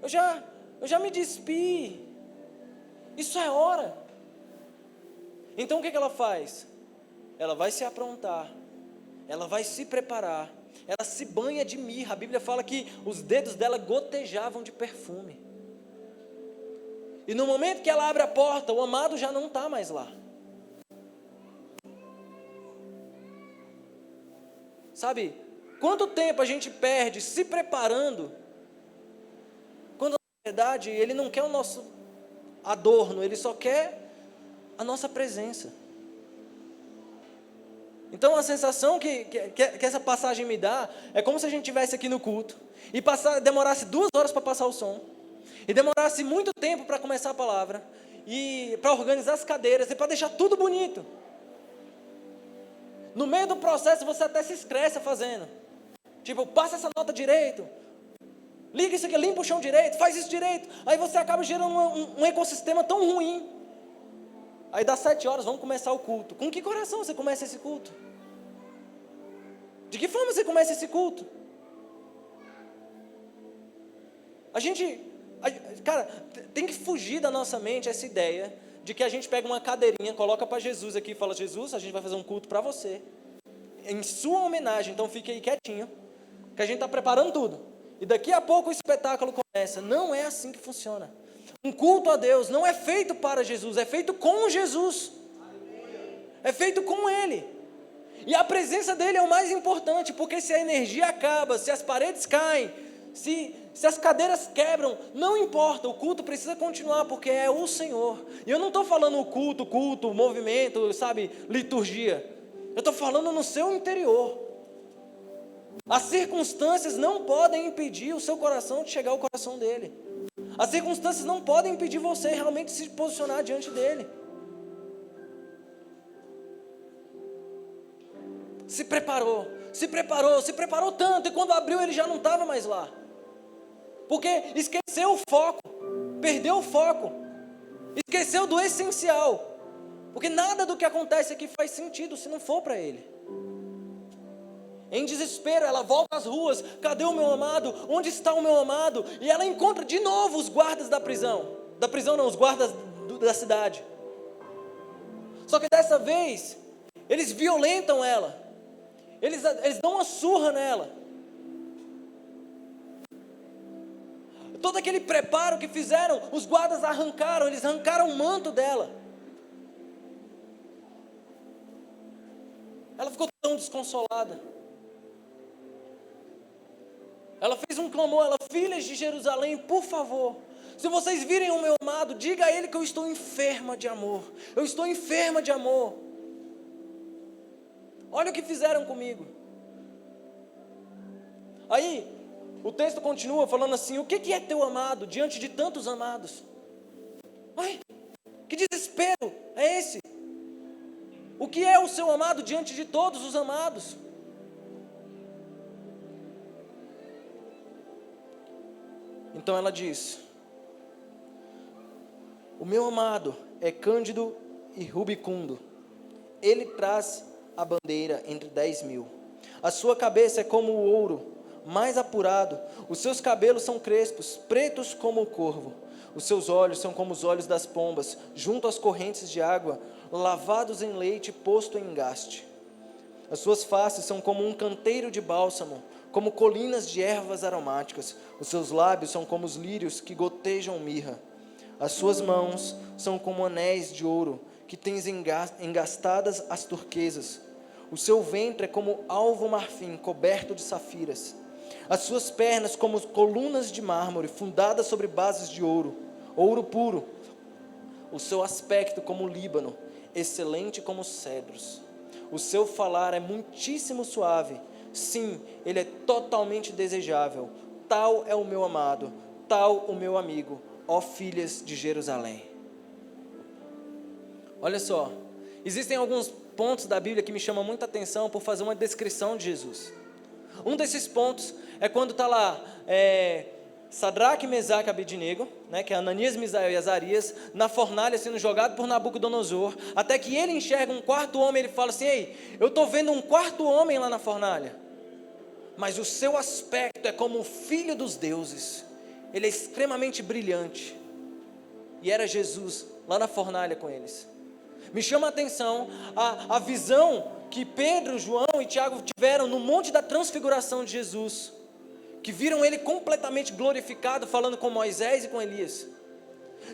Eu já me despi. Isso é hora. Então o que ela faz? Ela vai se aprontar. Ela vai se preparar. Ela se banha de mirra. A Bíblia fala que os dedos dela gotejavam de perfume. E no momento que ela abre a porta, o amado já não está mais lá. Sabe, quanto tempo a gente perde se preparando, quando na verdade ele não quer o nosso adorno, ele só quer a nossa presença. Então a sensação que essa passagem me dá, é como se a gente estivesse aqui no culto, e demorasse 2 horas para passar o som, e demorasse muito tempo para começar a palavra, e para organizar as cadeiras, e para deixar tudo bonito. No meio do processo você até se estressa fazendo. Tipo, passa essa nota direito, liga isso aqui, limpa o chão direito, faz isso direito. Aí você acaba gerando um ecossistema tão ruim. Aí dá 7 horas, vamos começar o culto. Com que coração você começa esse culto? De que forma você começa esse culto? Cara, tem que fugir da nossa mente essa ideia de que a gente pega uma cadeirinha, coloca para Jesus aqui e fala: Jesus, a gente vai fazer um culto para você, em sua homenagem, então fique aí quietinho, que a gente está preparando tudo, e daqui a pouco o espetáculo começa. Não é assim que funciona. Um culto a Deus não é feito para Jesus, é feito com Jesus, é feito com Ele. E a presença dele é o mais importante, porque se a energia acaba, se as paredes caem, se as cadeiras quebram, não importa, o culto precisa continuar, porque é o Senhor. E eu não estou falando o culto, movimento, sabe, liturgia. Eu estou falando no seu interior. As circunstâncias não podem impedir o seu coração de chegar ao coração dele. As circunstâncias não podem impedir você realmente se posicionar diante dele. Se preparou tanto, e quando abriu ele já não estava mais lá. Porque esqueceu o foco, perdeu o foco, esqueceu do essencial. Porque nada do que acontece aqui faz sentido se não for para ele. Em desespero, ela volta às ruas: cadê o meu amado? Onde está o meu amado? E ela encontra de novo os guardas da prisão. Da prisão não, os guardas da cidade. Só que dessa vez, eles violentam ela. Eles dão uma surra nela. Todo aquele preparo que fizeram, os guardas eles arrancaram o manto dela. Ela ficou tão desconsolada. Ela fez um clamor, filhas de Jerusalém, por favor, se vocês virem o meu amado, diga a ele que eu estou enferma de amor. Eu estou enferma de amor. Olha o que fizeram comigo. Aí, o texto continua falando assim: o que é teu amado diante de tantos amados? Ai, que desespero é esse? O que é o seu amado diante de todos os amados? Então ela diz: o meu amado é cândido e rubicundo. Ele traz a bandeira entre 10.000. A sua cabeça é como o ouro mais apurado. Os seus cabelos são crespos, pretos como o corvo. Os seus olhos são como os olhos das pombas, junto às correntes de água, lavados em leite posto em engaste. As suas faces são como um canteiro de bálsamo, como colinas de ervas aromáticas. Os seus lábios são como os lírios que gotejam mirra. As suas mãos são como anéis de ouro, que tens engastadas as turquesas. O seu ventre é como alvo marfim, coberto de safiras. As suas pernas como colunas de mármore, fundadas sobre bases de ouro, ouro puro. O seu aspecto como o Líbano, excelente como os cedros. O seu falar é muitíssimo suave. Sim, ele é totalmente desejável. Tal é o meu amado, tal o meu amigo, ó filhas de Jerusalém. Olha só, existem alguns pontos da Bíblia que me chamam muita atenção por fazer uma descrição de Jesus. Um desses pontos é quando está lá Sadraque, Mesaque e Abednego, né, que é Ananias, Misael e Azarias, na fornalha sendo jogado por Nabucodonosor, até que ele enxerga um quarto homem. Ele fala assim: ei, eu estou vendo um quarto homem lá na fornalha, mas o seu aspecto é como o filho dos deuses. Ele é extremamente brilhante. E era Jesus lá na fornalha com eles. Me chama a atenção a visão que Pedro, João e Tiago tiveram no Monte da Transfiguração de Jesus, que viram ele completamente glorificado, falando com Moisés e com Elias.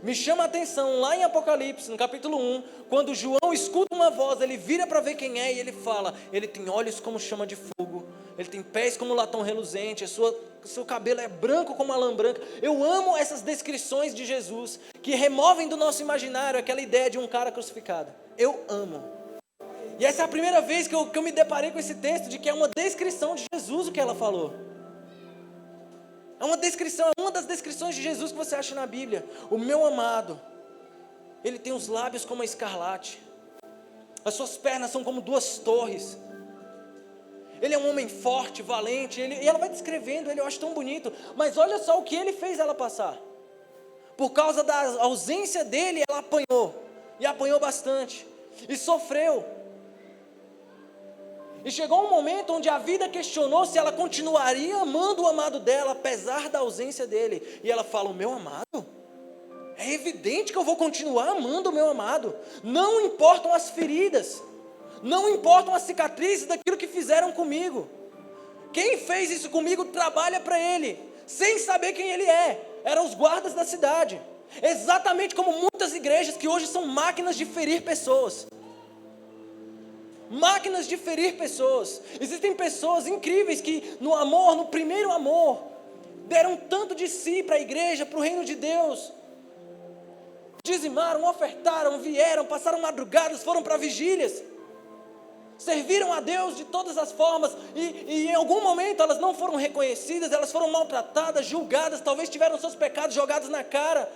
Me chama a atenção lá em Apocalipse, no capítulo 1, quando João escuta uma voz, ele vira para ver quem é e ele fala: ele tem olhos como chama de fogo, ele tem pés como latão reluzente, seu cabelo é branco como a lã branca. Eu amo essas descrições de Jesus, que removem do nosso imaginário aquela ideia de um cara crucificado. Eu amo. E essa é a primeira vez que eu me deparei com esse texto, de que é uma descrição de Jesus o que ela falou. É uma descrição, é uma das descrições de Jesus que você acha na Bíblia. O meu amado, ele tem os lábios como a escarlate, as suas pernas são como 2 torres. Ele é um homem forte, valente, e ela vai descrevendo ele, eu acho tão bonito. Mas olha só o que ele fez ela passar. Por causa da ausência dele, ela apanhou, e apanhou bastante, e sofreu. E chegou um momento onde a vida questionou se ela continuaria amando o amado dela, apesar da ausência dele. E ela fala: o meu amado? É evidente que eu vou continuar amando o meu amado. Não importam as feridas, não importam as cicatrizes daquilo que fizeram comigo. Quem fez isso comigo trabalha para ele, sem saber quem ele é. Eram os guardas da cidade. Exatamente como muitas igrejas que hoje são máquinas de ferir pessoas. máquinas de ferir pessoas. Existem pessoas incríveis que no amor, no primeiro amor, deram tanto de si para a igreja, para o reino de Deus. Dizimaram, ofertaram, vieram, passaram madrugadas, foram para vigílias. Serviram a Deus de todas as formas e em algum momento elas não foram reconhecidas, elas foram maltratadas, julgadas, talvez tiveram seus pecados jogados na cara.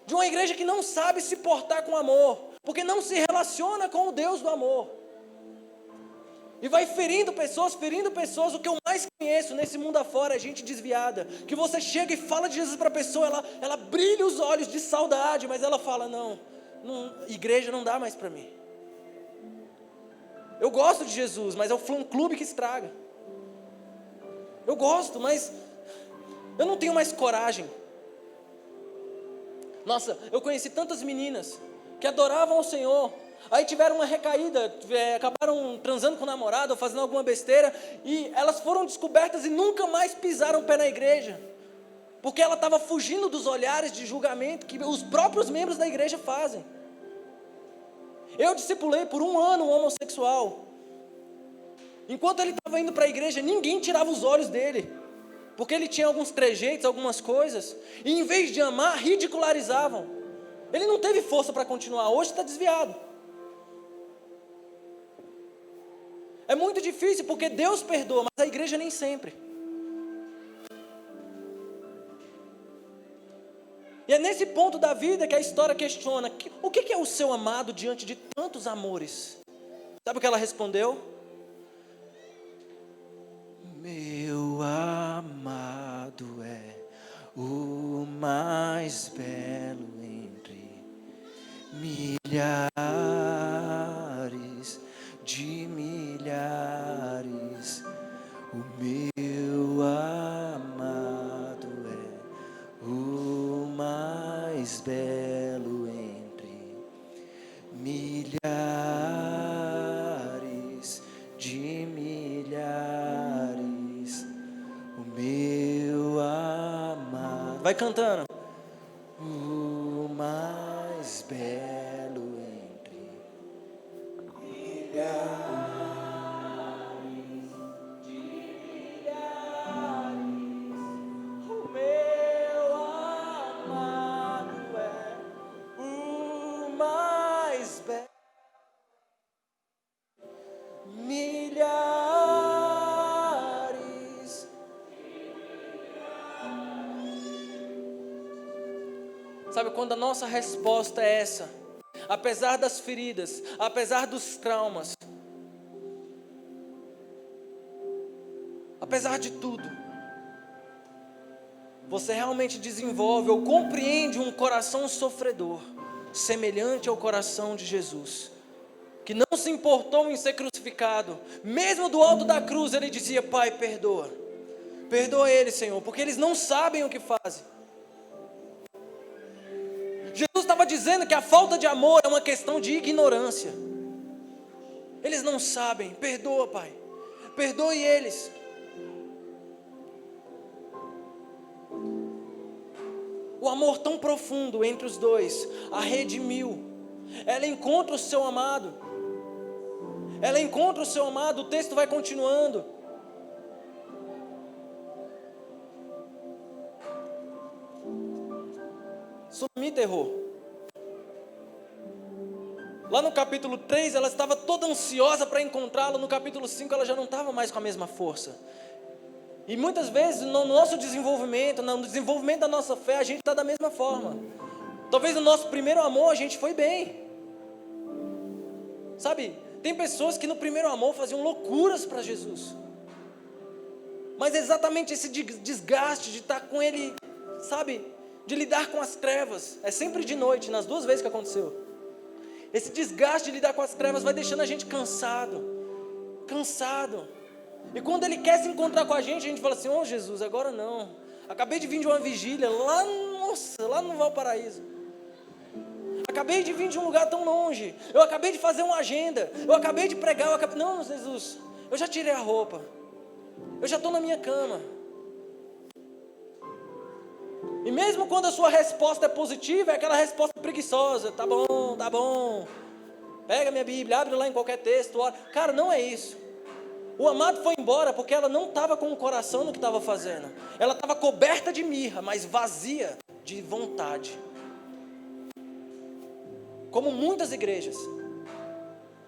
De uma igreja que não sabe se portar com amor, porque não se relaciona com o Deus do amor. E vai ferindo pessoas. O que eu mais conheço nesse mundo afora é gente desviada, que você chega e fala de Jesus para a pessoa, ela brilha os olhos de saudade, mas ela fala, não, igreja não dá mais para mim. Eu gosto de Jesus, mas é o fã-clube que estraga. Eu gosto, mas eu não tenho mais coragem. Nossa, eu conheci tantas meninas que adoravam o Senhor, aí tiveram uma recaída, acabaram transando com o namorado ou fazendo alguma besteira, e elas foram descobertas e nunca mais pisaram o pé na igreja, porque ela estava fugindo dos olhares de julgamento que os próprios membros da igreja fazem. Eu discipulei por 1 ano um homossexual. Enquanto ele estava indo para a igreja, ninguém tirava os olhos dele, porque ele tinha alguns trejeitos, algumas coisas, e em vez de amar, ridicularizavam. Ele não teve força para continuar, hoje está desviado. É muito difícil, porque Deus perdoa, mas a igreja nem sempre. E é nesse ponto da vida que a história questiona, o que é o seu amado diante de tantos amores? Sabe o que ela respondeu? Meu amado é o mais belo entre milhares de milhares. O meu amado é o mais belo entre milhares de milhares. O meu amado. Vai cantando. O mais belo entre milhares. Sabe, quando a nossa resposta é essa, apesar das feridas, apesar dos traumas, apesar de tudo, você realmente desenvolve ou compreende um coração sofredor, semelhante ao coração de Jesus, que não se importou em ser crucificado, mesmo do alto da cruz ele dizia, Pai, perdoa eles, Senhor, porque eles não sabem o que fazem. Jesus estava dizendo que a falta de amor é uma questão de ignorância. Eles não sabem, perdoa, Pai, perdoe eles. O amor tão profundo entre os dois a redimiu. Ela encontra o seu amado. O texto vai continuando. Sumita errou. Lá no capítulo 3 ela estava toda ansiosa para encontrá-lo. No capítulo 5 ela já não estava mais com a mesma força. E muitas vezes no nosso desenvolvimento, no desenvolvimento da nossa fé, a gente está da mesma forma. Talvez no nosso primeiro amor a gente foi bem. Sabe, tem pessoas que no primeiro amor faziam loucuras para Jesus. Mas é exatamente esse desgaste de estar com Ele, sabe, de lidar com as trevas. É sempre de noite, nas 2 vezes que aconteceu. Esse desgaste de lidar com as trevas vai deixando a gente cansado. E quando Ele quer se encontrar com a gente fala assim, oh Jesus, agora não. Acabei de vir de uma vigília lá no Valparaíso. Acabei de vir de um lugar tão longe. Eu acabei de fazer uma agenda. Eu acabei de pregar. Não, Jesus, eu já tirei a roupa. Eu já estou na minha cama. E mesmo quando a sua resposta é positiva, é aquela resposta preguiçosa. Tá bom. Pega minha Bíblia, abre lá em qualquer texto, ora. Cara, não é isso. O amado foi embora porque ela não estava com o coração no que estava fazendo. Ela estava coberta de mirra, mas vazia de vontade. Como muitas igrejas,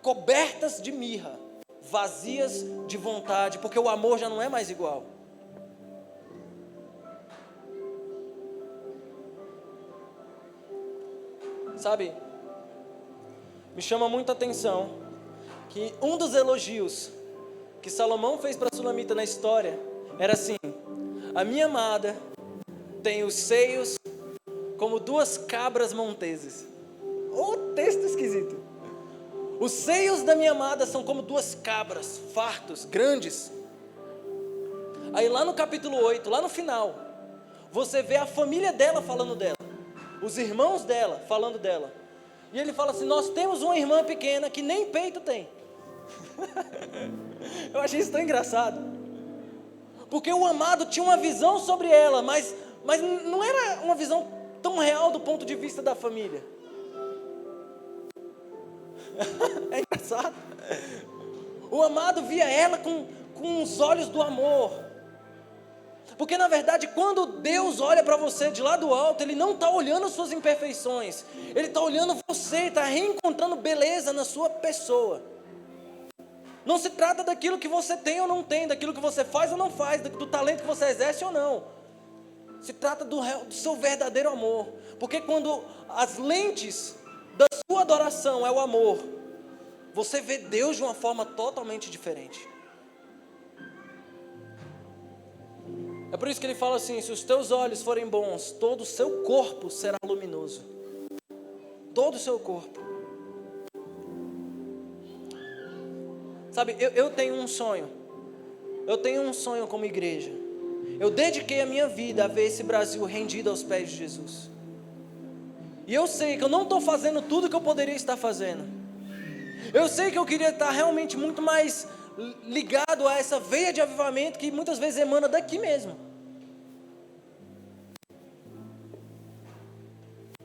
cobertas de mirra, vazias de vontade, porque o amor já não é mais igual. Sabe, me chama muita atenção que um dos elogios que Salomão fez para a Sulamita na história era assim: a minha amada tem os seios como duas cabras monteses. Oh, texto esquisito. Os seios da minha amada são como duas cabras, fartos, grandes. Aí lá no capítulo 8, lá no final, você vê a família dela falando dela, os irmãos dela falando dela. E ele fala assim: nós temos uma irmã pequena que nem peito tem. Eu achei isso tão engraçado, porque o amado tinha uma visão sobre ela, mas não era uma visão tão real do ponto de vista da família. É engraçado. O amado via ela com os olhos do amor, porque na verdade quando Deus olha para você de lá do alto, Ele não está olhando as suas imperfeições, Ele está olhando você, está reencontrando beleza na sua pessoa. Não se trata daquilo que você tem ou não tem, daquilo que você faz ou não faz, do talento que você exerce ou não. Se trata do seu verdadeiro amor. Porque quando as lentes da sua adoração é o amor, você vê Deus de uma forma totalmente diferente. É por isso que ele fala assim: se os teus olhos forem bons, todo o seu corpo será luminoso. Todo o seu corpo. Sabe, eu tenho um sonho. Eu tenho um sonho como igreja. Eu dediquei a minha vida a ver esse Brasil rendido aos pés de Jesus. E eu sei que eu não estou fazendo tudo que eu poderia estar fazendo. Eu sei que eu queria estar realmente muito mais ligado a essa veia de avivamento que muitas vezes emana daqui mesmo.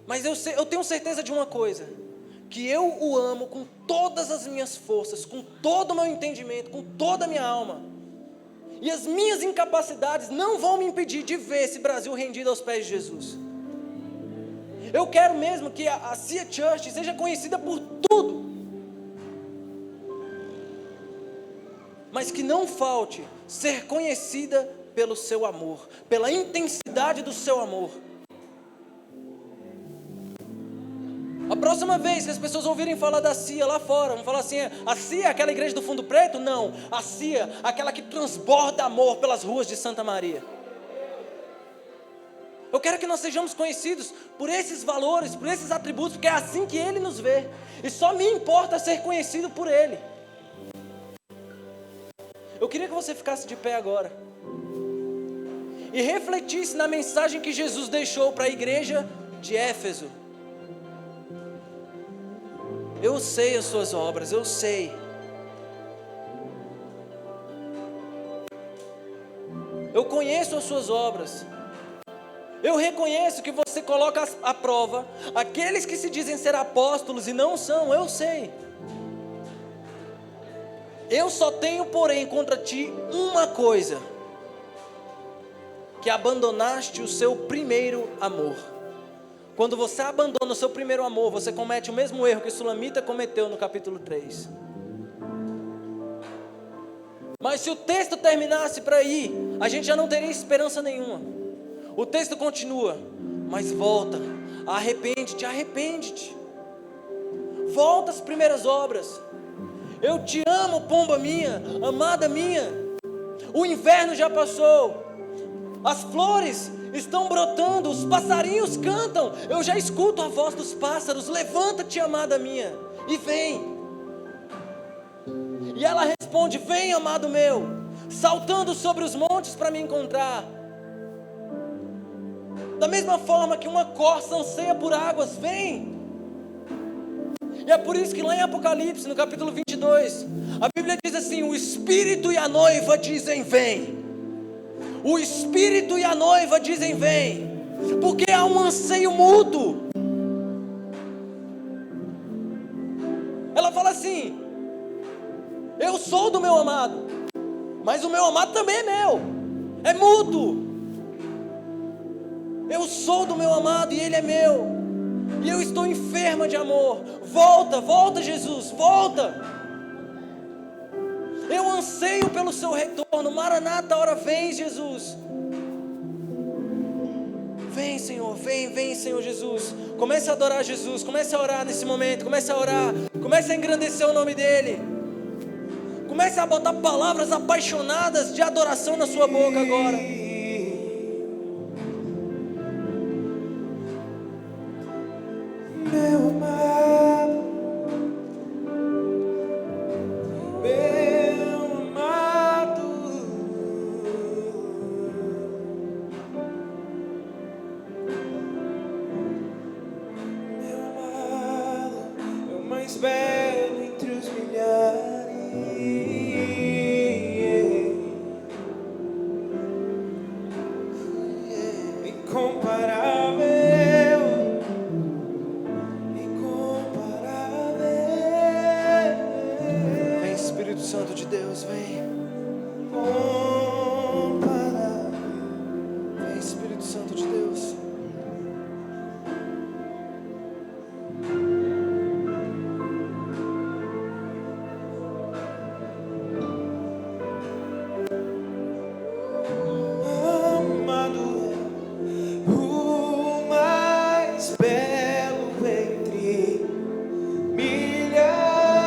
Mas eu tenho certeza de uma coisa: que eu o amo com todas as minhas forças, com todo o meu entendimento, com toda a minha alma. E as minhas incapacidades não vão me impedir de ver esse Brasil rendido aos pés de Jesus. Eu quero mesmo que a Cia Church seja conhecida por tudo, mas que não falte ser conhecida pelo seu amor, pela intensidade do seu amor. A próxima vez que as pessoas ouvirem falar da Cia lá fora, vão falar assim: a Cia é aquela igreja do fundo preto? Não, a Cia, aquela que transborda amor pelas ruas de Santa Maria. Eu quero que nós sejamos conhecidos por esses valores, por esses atributos, porque é assim que Ele nos vê. E só me importa ser conhecido por Ele. Eu queria que você ficasse de pé agora e refletisse na mensagem que Jesus deixou para a igreja de Éfeso. Eu sei as suas obras, eu sei. Eu conheço as suas obras. Eu reconheço que você coloca à prova aqueles que se dizem ser apóstolos e não são, eu sei. Eu só tenho, porém, contra ti uma coisa: que abandonaste o seu primeiro amor. Quando você abandona o seu primeiro amor, você comete o mesmo erro que Sulamita cometeu no capítulo 3. Mas se o texto terminasse para aí, a gente já não teria esperança nenhuma. O texto continua: mas volta, arrepende-te, arrepende-te. Volta às primeiras obras. Eu te amo, pomba minha, amada minha. O inverno já passou, as flores estão brotando, os passarinhos cantam, eu já escuto a voz dos pássaros. Levanta-te, amada minha, e vem. E ela responde: vem, amado meu, saltando sobre os montes para me encontrar. Da mesma forma que uma corça anseia por águas, vem. E é por isso que lá em Apocalipse, no capítulo 22, a Bíblia diz assim: o Espírito e a noiva dizem vem. O Espírito e a noiva dizem vem, porque há um anseio mútuo. Ela sou do meu amado, mas o meu amado também é meu. É mútuo. Eu sou do meu amado e ele é meu. E eu estou enferma de amor. Volta, volta, Jesus, volta. Eu anseio pelo seu retorno. Maranata, a hora vem, Jesus. Vem, Senhor, vem, Senhor Jesus. Comece a adorar Jesus, comece a orar nesse momento, comece a orar, comece a engrandecer o nome dEle. Comece a botar palavras apaixonadas de adoração na sua boca agora. Meu amado, meu amado, meu amado, é o mais belo entre os milhares, incomparável. Santo de Deus, vem. Vem, Espírito Santo de Deus. Amado é o mais belo entre milhares.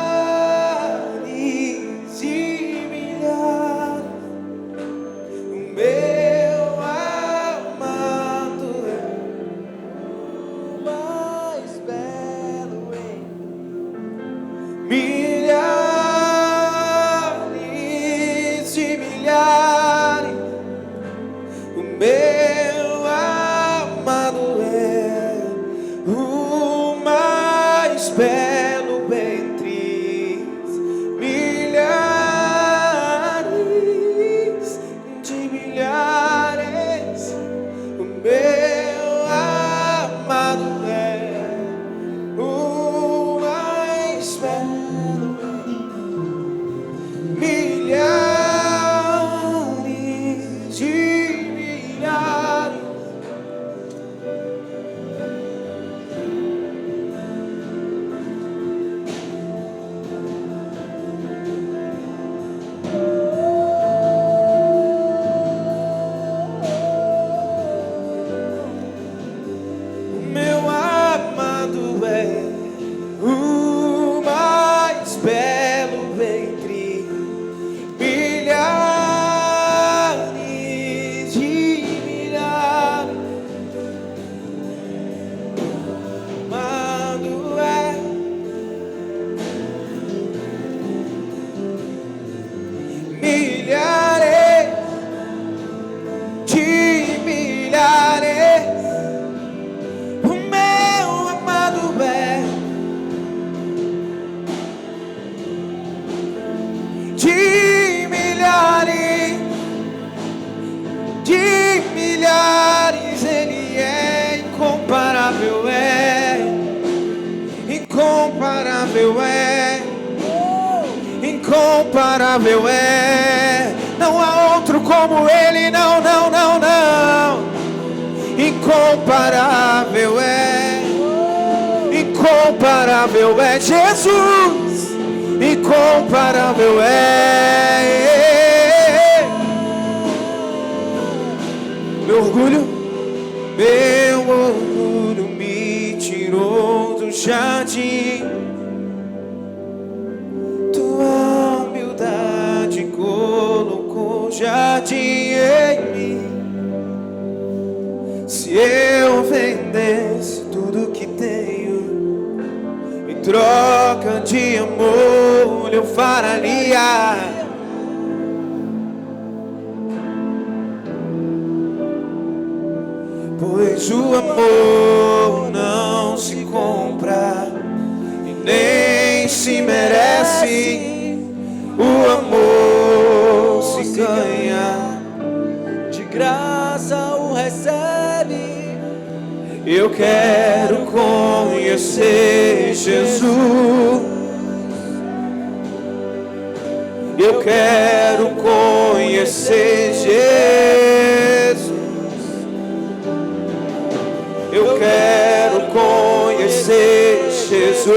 Incomparável é, não há outro como Ele, não, não, não, não. Incomparável é Jesus, incomparável é. Meu orgulho me tirou do jardim. Colocou jardim em mim. Se eu vendesse tudo que tenho em troca de amor, eu faria. Pois o amor não se compra e nem se merece. O amor se ganha, de graça o recebe. Eu quero conhecer Jesus. Eu quero conhecer Jesus. Eu quero conhecer Jesus.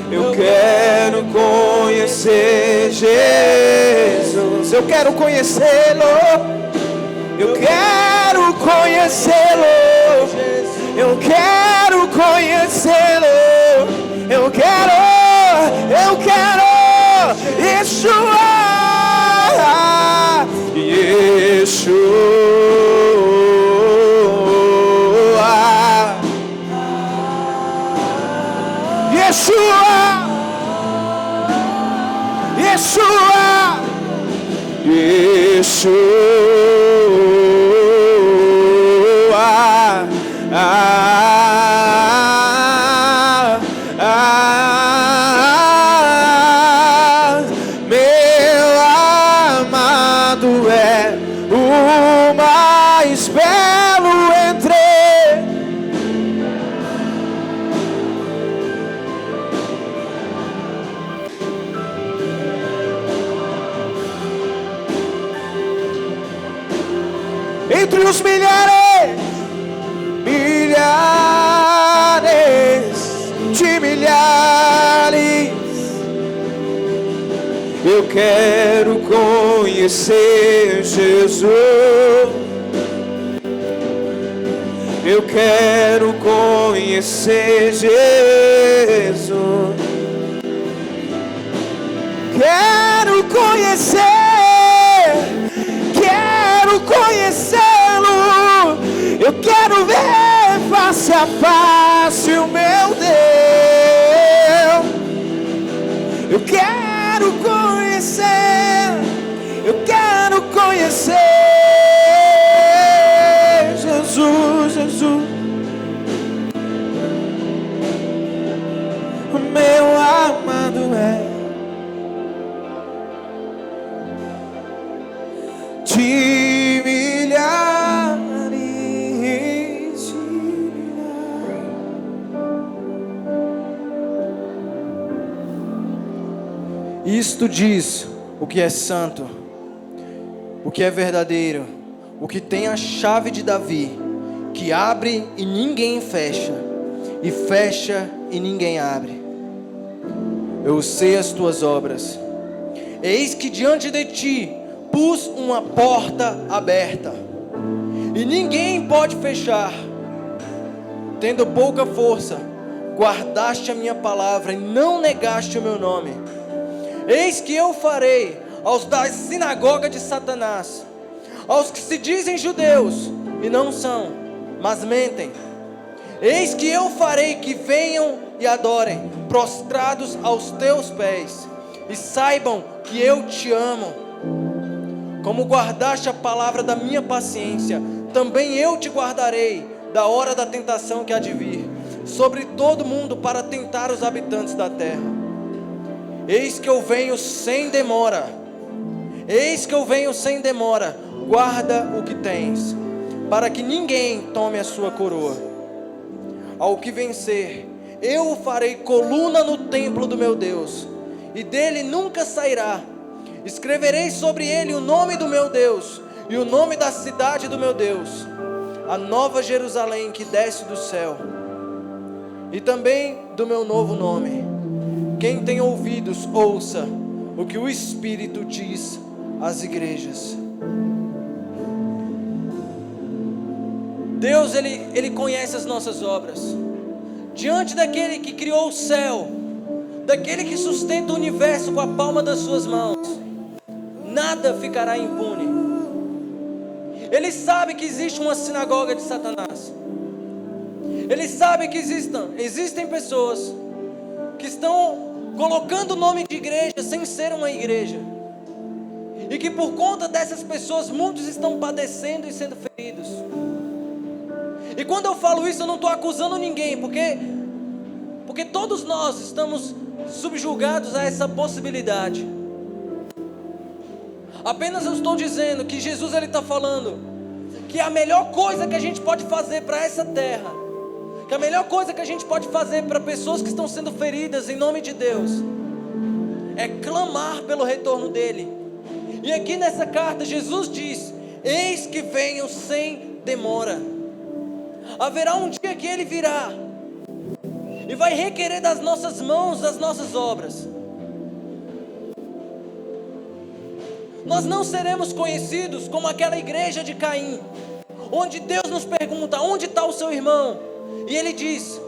Eu quero conhecer Jesus. Eu quero conhecê-lo. Eu quero conhecê-lo. Eu quero conhecê-lo. Eu quero Yeshua. Meu amado é o mais belo entre os milhares de milhares. Eu quero conhecer Jesus. Eu quero conhecer Jesus. Quero conhecer. Quero conhecê-lo. Eu quero ver face a face o meu Deus. Eu quero conhecer. Eu quero conhecer Jesus, Jesus. O meu amado é de milhares de milhares. Isto diz o que é santo, o que é verdadeiro, o que tem a chave de Davi, que abre e ninguém fecha, e fecha e ninguém abre. Eu sei as tuas obras. Eis que diante de ti pus uma porta aberta, e ninguém pode fechar. Tendo pouca força, guardaste a minha palavra e não negaste o meu nome. Eis que eu farei aos da sinagoga de Satanás, aos que se dizem judeus e não são, mas mentem. Eis que eu farei que venham e adorem, prostrados aos teus pés, e saibam que eu te amo. Como guardaste a palavra da minha paciência, também eu te guardarei da hora da tentação que há de vir sobre todo mundo para tentar os habitantes da terra. Eis que eu venho sem demora. Eis que eu venho sem demora. Guarda o que tens, para que ninguém tome a sua coroa. Ao que vencer, eu o farei coluna no templo do meu Deus, e dele nunca sairá. Escreverei sobre ele o nome do meu Deus e o nome da cidade do meu Deus, a nova Jerusalém que desce do céu, e também do meu novo nome. Quem tem ouvidos, ouça o que o Espírito diz às igrejas. Deus, Ele conhece as nossas obras. Diante daquele que criou o céu, daquele que sustenta o universo com a palma das suas mãos, nada ficará impune. Ele sabe que existe uma sinagoga de Satanás. Ele sabe que existem pessoas que estão colocando o nome de igreja sem ser uma igreja, e que por conta dessas pessoas muitos estão padecendo e sendo feridos. E quando eu falo isso, eu não estou acusando ninguém, porque todos nós estamos subjugados a essa possibilidade. Apenas eu estou dizendo que Jesus, Ele está falando que a melhor coisa que a gente pode fazer para essa terra, que a melhor coisa que a gente pode fazer para pessoas que estão sendo feridas em nome de Deus é clamar pelo retorno dele. E aqui nessa carta Jesus diz: eis que venho sem demora. Haverá um dia que ele virá e vai requerer das nossas mãos as nossas obras. Nós não seremos conhecidos como aquela igreja de Caim, onde Deus nos pergunta: onde está o seu irmão? E ele diz: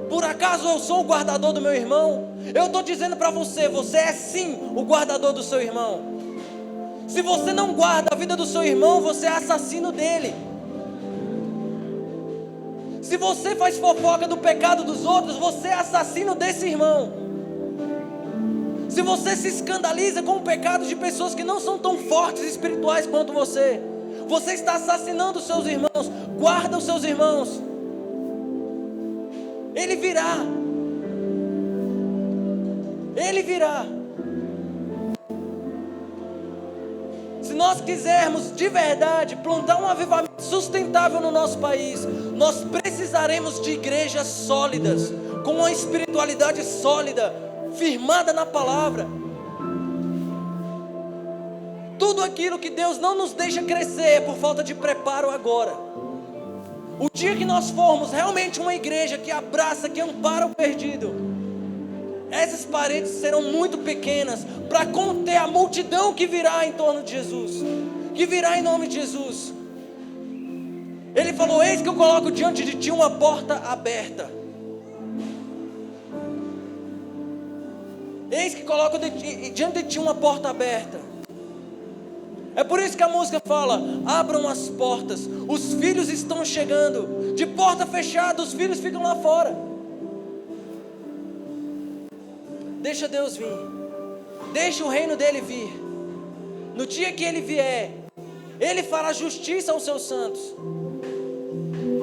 por acaso eu sou o guardador do meu irmão? Eu estou dizendo para você, você é sim o guardador do seu irmão. Se você não guarda a vida do seu irmão, você é assassino dele. Se você faz fofoca do pecado dos outros, você é assassino desse irmão. Se você se escandaliza com o pecado de pessoas que não são tão fortes espirituais quanto você, você está assassinando os seus irmãos. Guarda os seus irmãos. Ele virá. Ele virá. Se nós quisermos de verdade plantar um avivamento sustentável no nosso país, nós precisaremos de igrejas sólidas, com uma espiritualidade sólida, firmada na palavra. Tudo aquilo que Deus não nos deixa crescer é por falta de preparo agora. O dia que nós formos realmente uma igreja que abraça, que ampara o perdido, essas paredes serão muito pequenas para conter a multidão que virá em torno de Jesus, que virá em nome de Jesus. Ele falou: eis que eu coloco diante de ti uma porta aberta. Eis que coloco diante de ti uma porta aberta. É por isso que a música fala: abram as portas, os filhos estão chegando. De porta fechada, os filhos ficam lá fora. Deixa Deus vir, deixa o reino dele vir. No dia que ele vier, ele fará justiça aos seus santos.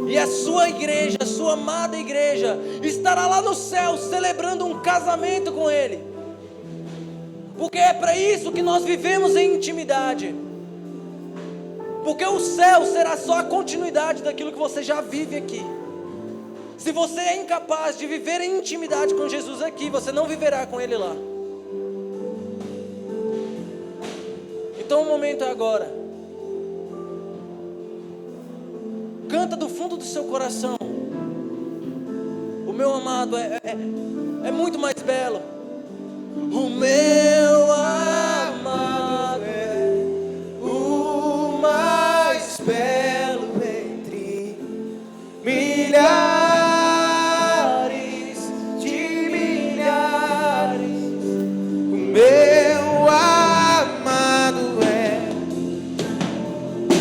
E a sua igreja, a sua amada igreja, estará lá no céu celebrando um casamento com ele. Porque é para isso que nós vivemos em intimidade. Porque o céu será só a continuidade daquilo que você já vive aqui. Se você é incapaz de viver em intimidade com Jesus aqui, você não viverá com Ele lá. Então o momento é agora. Canta do fundo do seu coração: o meu amado é muito mais belo. O meu